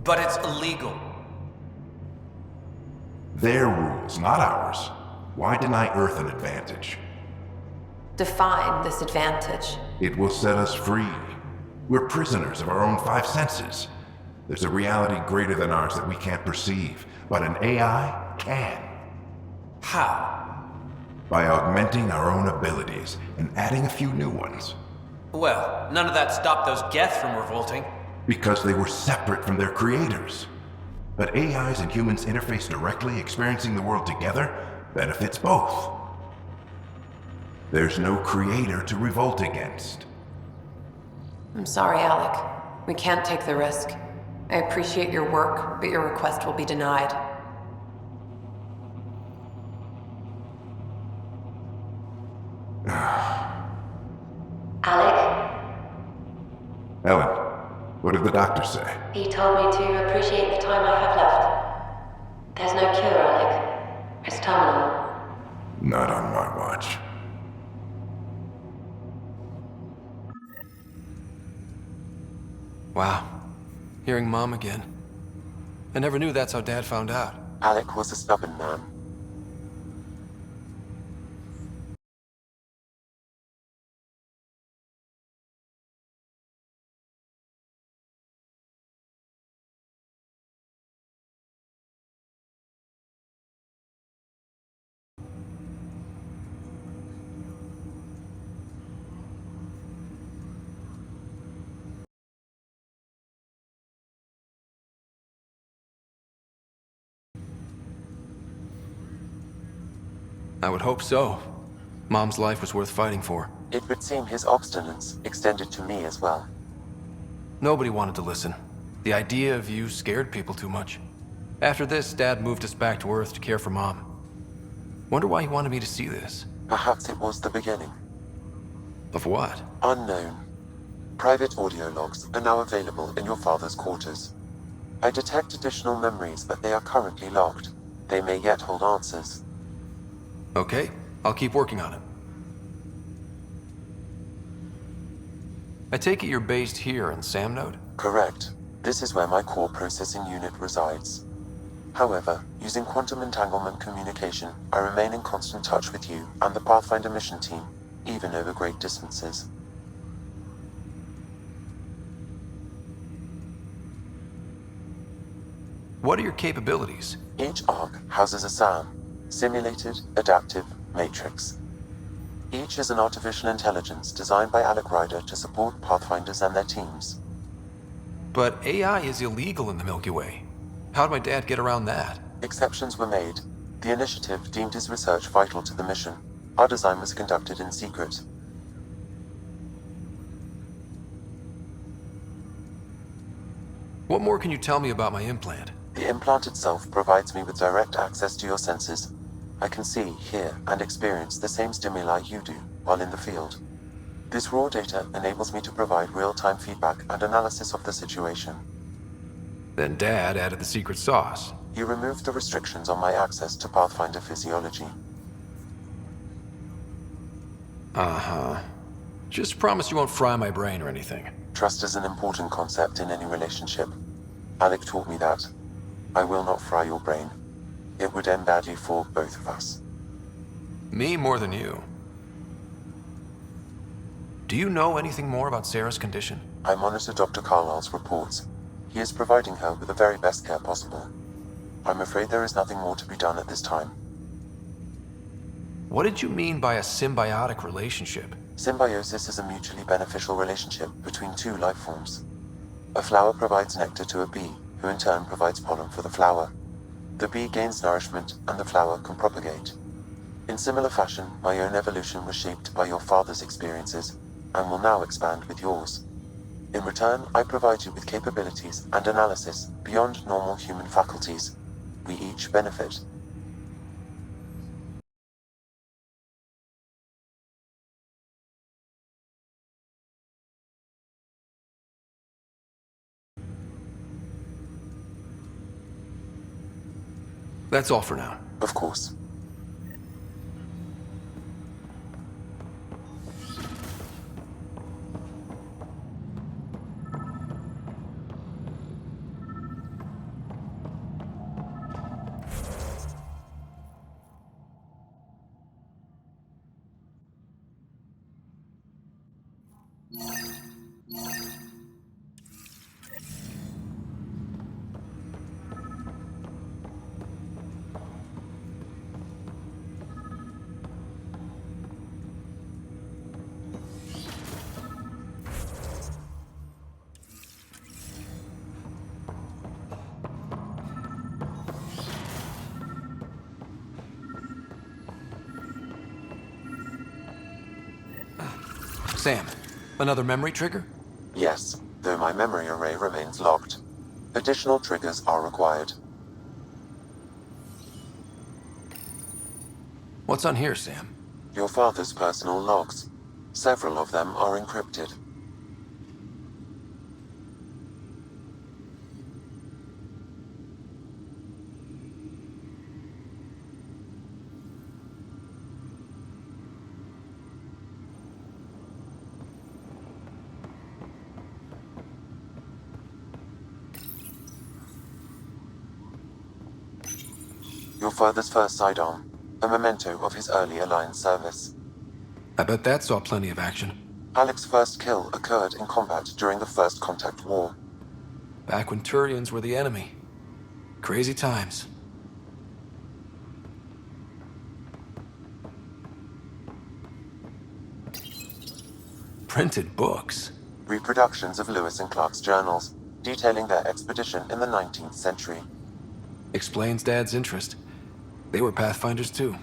But it's illegal. Their rules, not ours. Why deny Earth an advantage? Define this advantage. It will set us free. We're prisoners of our own five senses. There's a reality greater than ours that we can't perceive, but an AI can. How? By augmenting our own abilities and adding a few new ones. Well, none of that stopped those Geth from revolting. Because they were separate from their creators. But AIs and humans interface directly, experiencing the world together, benefits both. There's no creator to revolt against. I'm sorry, Alec. We can't take the risk. I appreciate your work, but your request will be denied. Alec? Ellen, what did the doctor say? He told me to appreciate the time I have left. There's no cure, Alec. It's terminal. Not on my watch. Wow. Hearing Mom again. I never knew that's how Dad found out. Alec was a stubborn man. I would hope so. Mom's life was worth fighting for. It would seem his obstinance extended to me as well. Nobody wanted to listen. The idea of you scared people too much. After this, Dad moved us back to Earth to care for Mom. Wonder why he wanted me to see this. Perhaps it was the beginning. Of what? Unknown. Private audio logs are now available in your father's quarters. I detect additional memories, but they are currently logged. They may yet hold answers. Okay, I'll keep working on it. I take it you're based here in Samnode? Correct. This is where my core processing unit resides. However, using quantum entanglement communication, I remain in constant touch with you and the Pathfinder mission team, even over great distances. What are your capabilities? Each arc houses a SAM, Simulated Adaptive Matrix. Each is an artificial intelligence designed by Alec Ryder to support Pathfinders and their teams. But AI is illegal in the Milky Way. How'd my dad get around that? Exceptions were made. The initiative deemed his research vital to the mission. Our design was conducted in secret. What more can you tell me about my implant? The implant itself provides me with direct access to your senses. I can see, hear, and experience the same stimuli you do while in the field. This raw data enables me to provide real-time feedback and analysis of the situation. Then Dad added the secret sauce. He removed the restrictions on my access to Pathfinder physiology. Uh-huh. Just promise you won't fry my brain or anything. Trust is an important concept in any relationship. Alec taught me that. I will not fry your brain. It would end badly for both of us. Me more than you. Do you know anything more about Sarah's condition? I monitor Dr. Carlisle's reports. He is providing her with the very best care possible. I'm afraid there is nothing more to be done at this time. What did you mean by a symbiotic relationship? Symbiosis is a mutually beneficial relationship between two life forms. A flower provides nectar to a bee, who in turn provides pollen for the flower. The bee gains nourishment, and the flower can propagate. In similar fashion, my own evolution was shaped by your father's experiences, and will now expand with yours. In return, I provide you with capabilities and analysis beyond normal human faculties. We each benefit. That's all for now. Of course. Sam, another memory trigger? Yes, though my memory array remains locked. Additional triggers are required. What's on here, Sam? Your father's personal logs. Several of them are encrypted. Your father's first sidearm, a memento of his early Alliance service. I bet that saw plenty of action. Alec's first kill occurred in combat during the First Contact War. Back when Turians were the enemy. Crazy times. Printed books. Reproductions of Lewis and Clark's journals, detailing their expedition in the 19th century. Explains Dad's interest. They were Pathfinders too.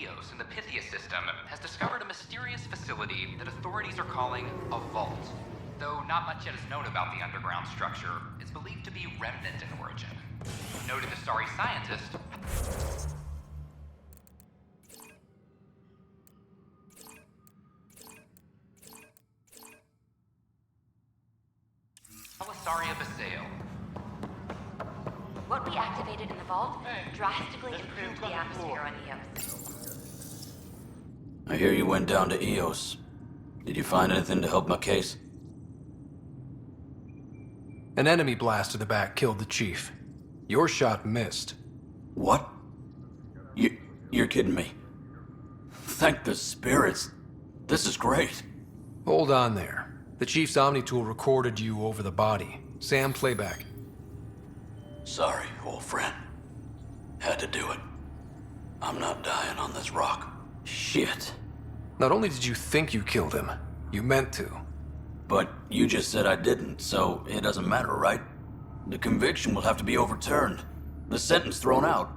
EOS in the Pythia system has discovered a mysterious facility that authorities are calling a vault. Though not much yet is known about the underground structure, it's believed to be remnant in origin. Noted Asari scientist. Alisaria Basale. What we activated in the vault drastically improved the atmosphere on Eos. I hear you went down to EOS. Did you find anything to help my case? An enemy blast to the back killed the chief. Your shot missed. What? You're kidding me. Thank the spirits. This is great. Hold on there. The chief's Omni tool recorded you over the body. Sam, playback. Sorry, old friend. Had to do it. I'm not dying on this rock. Shit. Not only did you think you killed him, you meant to. But you just said I didn't, so it doesn't matter, right? The conviction will have to be overturned. The sentence thrown out.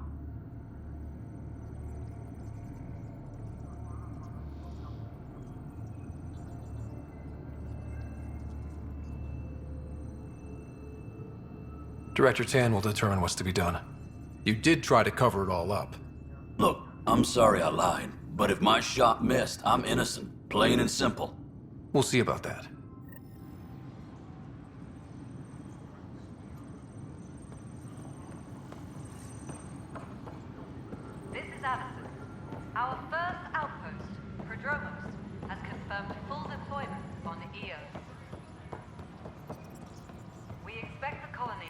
Director Tan will determine what's to be done. You did try to cover it all up. Look, I'm sorry I lied, but if my shot missed, I'm innocent. Plain and simple. We'll see about that. This is Allison. Our first outpost, Prodromos, has confirmed full deployment on Eos. We expect the colony...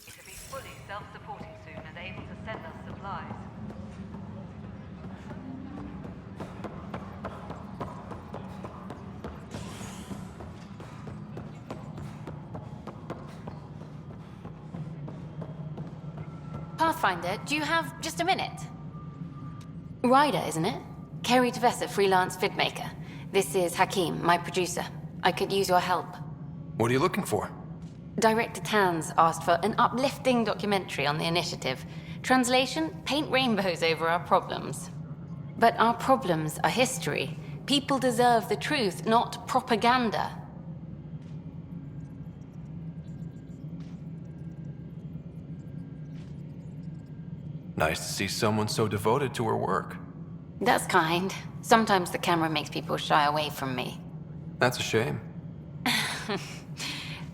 to be fully self-supporting soon and able to send us supplies. Pathfinder, do you have just a minute? Ryder, isn't it? Kerry Tavessa, freelance vidmaker. This is Hakim, my producer. I could use your help. What are you looking for? Director Tan's asked for an uplifting documentary on the initiative. Translation, paint rainbows over our problems. But our problems are history. People deserve the truth, not propaganda. Nice to see someone so devoted to her work. That's kind. Sometimes the camera makes people shy away from me. That's a shame.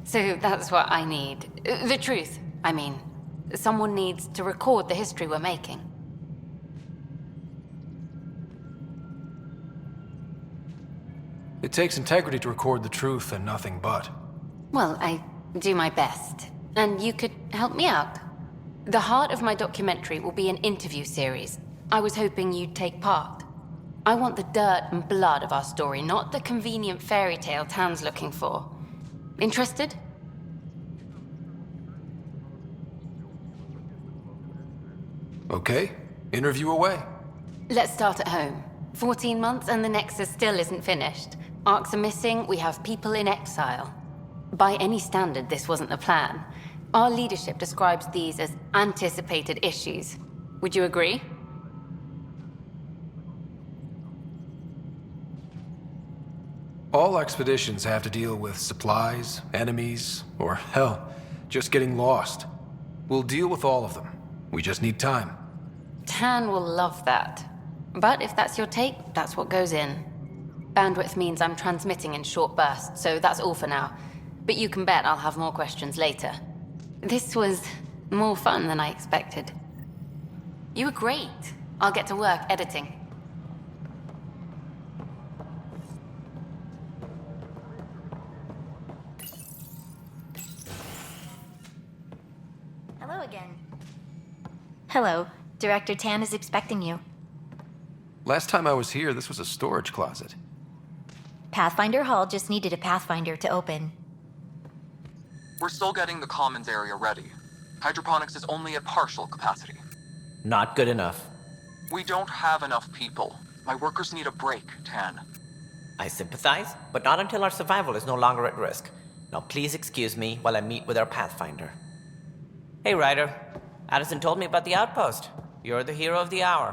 So that's what I need. The truth, I mean. Someone needs to record the history we're making. It takes integrity to record the truth and nothing but. Well, I do my best. And you could help me out. The heart of my documentary will be an interview series. I was hoping you'd take part. I want the dirt and blood of our story, not the convenient fairy tale Tan's looking for. Interested? Okay, interview away. Let's start at home. 14 months and the Nexus still isn't finished. Arcs are missing, we have people in exile. By any standard, this wasn't the plan. Our leadership describes these as anticipated issues. Would you agree? All expeditions have to deal with supplies, enemies, or hell, just getting lost. We'll deal with all of them. We just need time. Tan will love that. But if that's your take, that's what goes in. Bandwidth means I'm transmitting in short bursts, so that's all for now. But you can bet I'll have more questions later. This was more fun than I expected. You were great. I'll get to work editing. Hello again. Hello. Director Tan is expecting you. Last time I was here, this was a storage closet. Pathfinder Hall just needed a Pathfinder to open. We're still getting the commons area ready. Hydroponics is only at partial capacity. Not good enough. We don't have enough people. My workers need a break, Tan. I sympathize, but not until our survival is no longer at risk. Now please excuse me while I meet with our Pathfinder. Hey, Ryder. Addison told me about the outpost. You're the hero of the hour.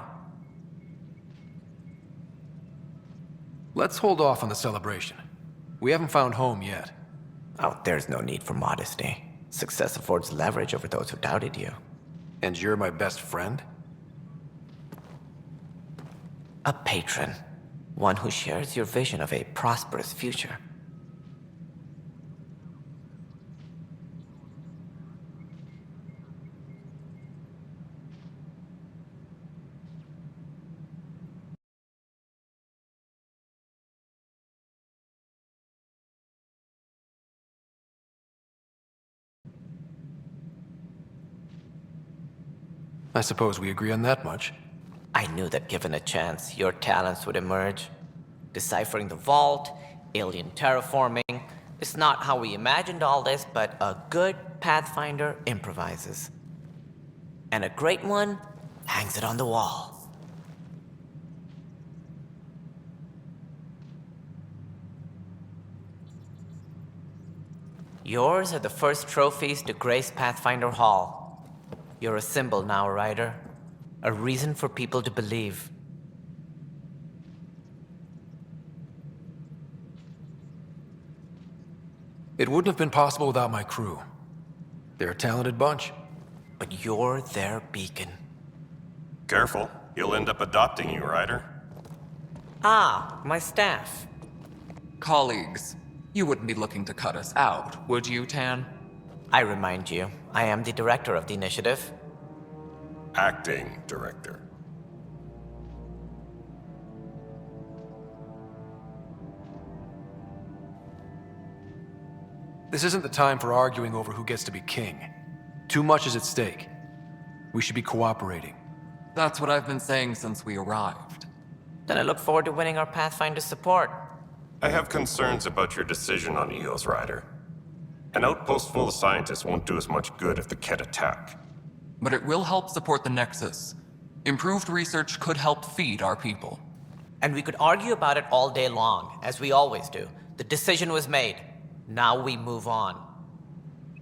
Let's hold off on the celebration. We haven't found home yet. Oh, there's no need for modesty. Success affords leverage over those who doubted you. And you're my best friend? A patron. One who shares your vision of a prosperous future. I suppose we agree on that much. I knew that given a chance, your talents would emerge. Deciphering the vault, alien terraforming. It's not how we imagined all this, but a good Pathfinder improvises. And a great one hangs it on the wall. Yours are the first trophies to grace Pathfinder Hall. You're a symbol now, Ryder. A reason for people to believe. It wouldn't have been possible without my crew. They're a talented bunch. But you're their beacon. Careful. He'll end up adopting you, Ryder. Ah, my staff. Colleagues, you wouldn't be looking to cut us out, would you, Tan? I remind you, I am the director of the initiative. Acting director. This isn't the time for arguing over who gets to be king. Too much is at stake. We should be cooperating. That's what I've been saying since we arrived. Then I look forward to winning our Pathfinder's support. I have concerns about your decision on Eos, Ryder. An outpost full of scientists won't do us much good if the Ket attack. But it will help support the Nexus. Improved research could help feed our people. And we could argue about it all day long, as we always do. The decision was made. Now we move on.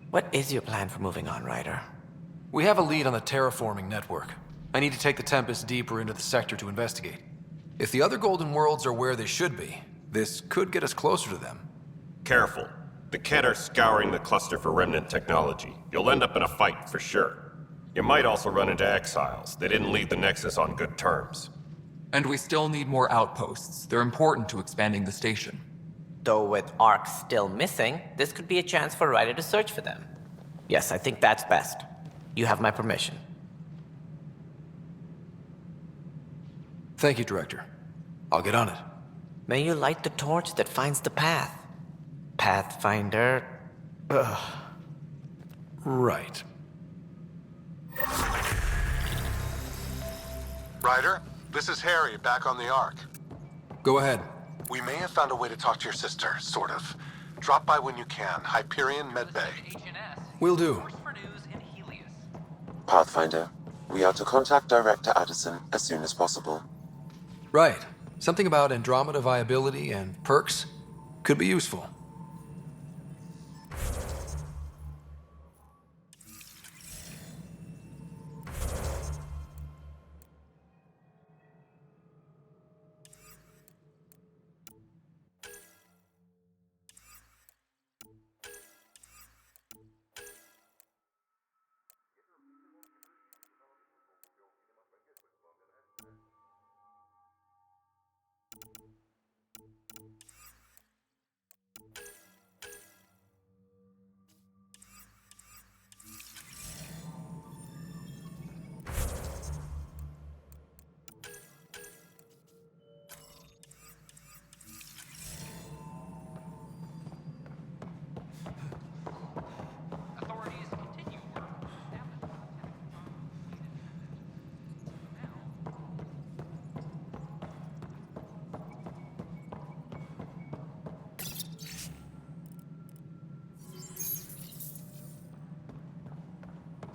What is your plan for moving on, Ryder? We have a lead on the terraforming network. I need to take the Tempest deeper into the sector to investigate. If the other Golden Worlds are where they should be, this could get us closer to them. Careful. The Ket are scouring the cluster for remnant technology. You'll end up in a fight for sure. You might also run into exiles. They didn't leave the Nexus on good terms. And we still need more outposts. They're important to expanding the station. Though with Ark still missing, this could be a chance for Ryder to search for them. Yes, I think that's best. You have my permission. Thank you, Director. I'll get on it. May you light the torch that finds the path. Pathfinder... Ugh. Right. Ryder, this is Harry, back on the Ark. Go ahead. We may have found a way to talk to your sister, sort of. Drop by when you can. Hyperion Medbay. Will do. Pathfinder, we are to contact Director Addison as soon as possible. Right. Something about Andromeda viability and perks could be useful.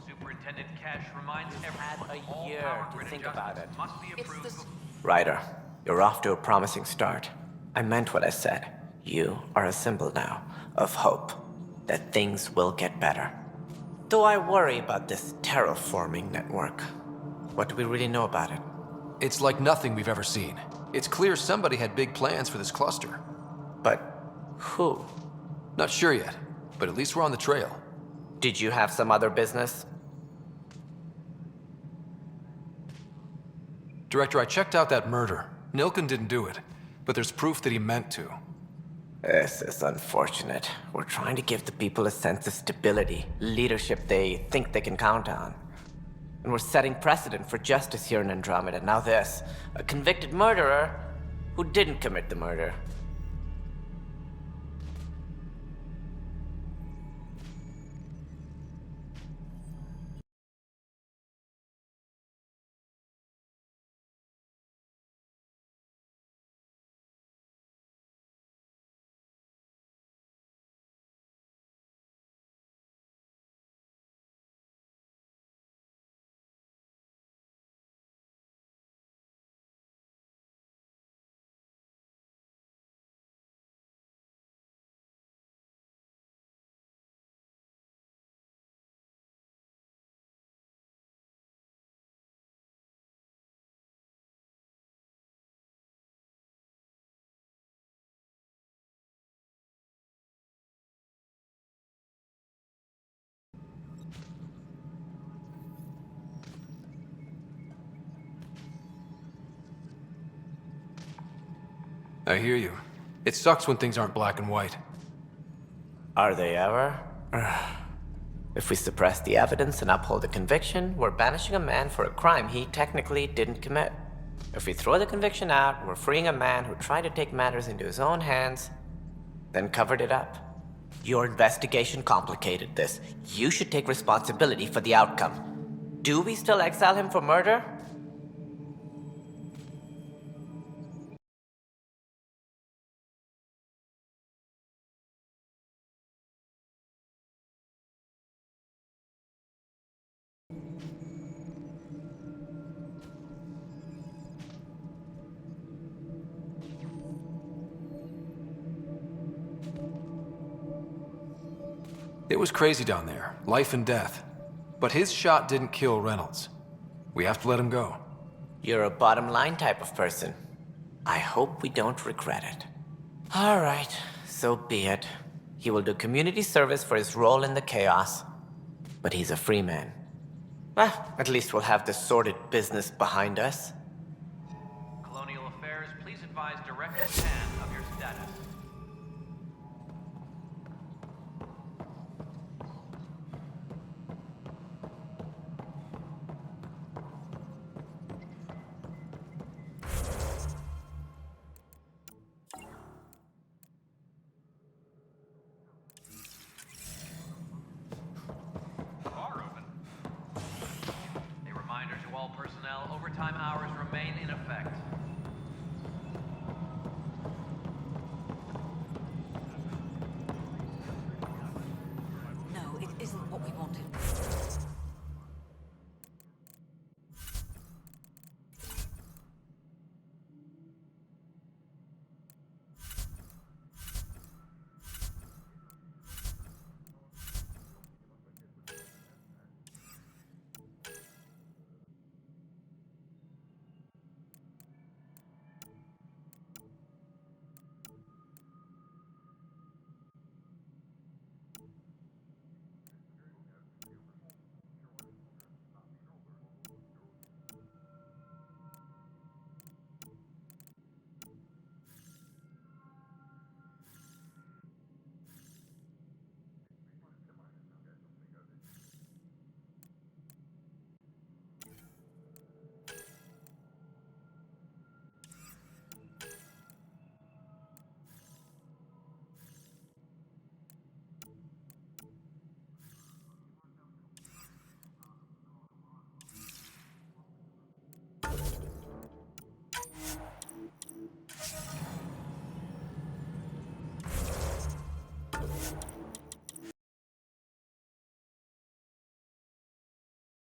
Superintendent Cash reminds everyone a year to think about it. Must be approved. Ryder, you're off to a promising start. I meant what I said. You are a symbol now of hope. that things will get better. Though I worry about this terraforming network. What do we really know about it? It's like nothing we've ever seen. It's clear somebody had big plans for this cluster. But who? Not sure yet, but at least we're on the trail. Did you have some other business? Director, I checked out that murder. Nilken didn't do it, but there's proof that he meant to. This is unfortunate. We're trying to give the people a sense of stability, leadership they think they can count on. And we're setting precedent for justice here in Andromeda. Now this, a convicted murderer who didn't commit the murder. I hear you. It sucks when things aren't black and white. Are they ever? If we suppress the evidence and uphold the conviction, we're banishing a man for a crime he technically didn't commit. If we throw the conviction out, we're freeing a man who tried to take matters into his own hands, then covered it up. Your investigation complicated this. You should take responsibility for the outcome. Do we still exile him for murder? It was crazy down there, life and death. But his shot didn't kill Reynolds. We have to let him go. You're a bottom line type of person. I hope we don't regret it. All right, so be it. He will do community service for his role in the chaos. But he's a free man. At least we'll have this sordid business behind us. Colonial Affairs, please advise Director Tan of your status. Personnel, overtime hours remain in effect.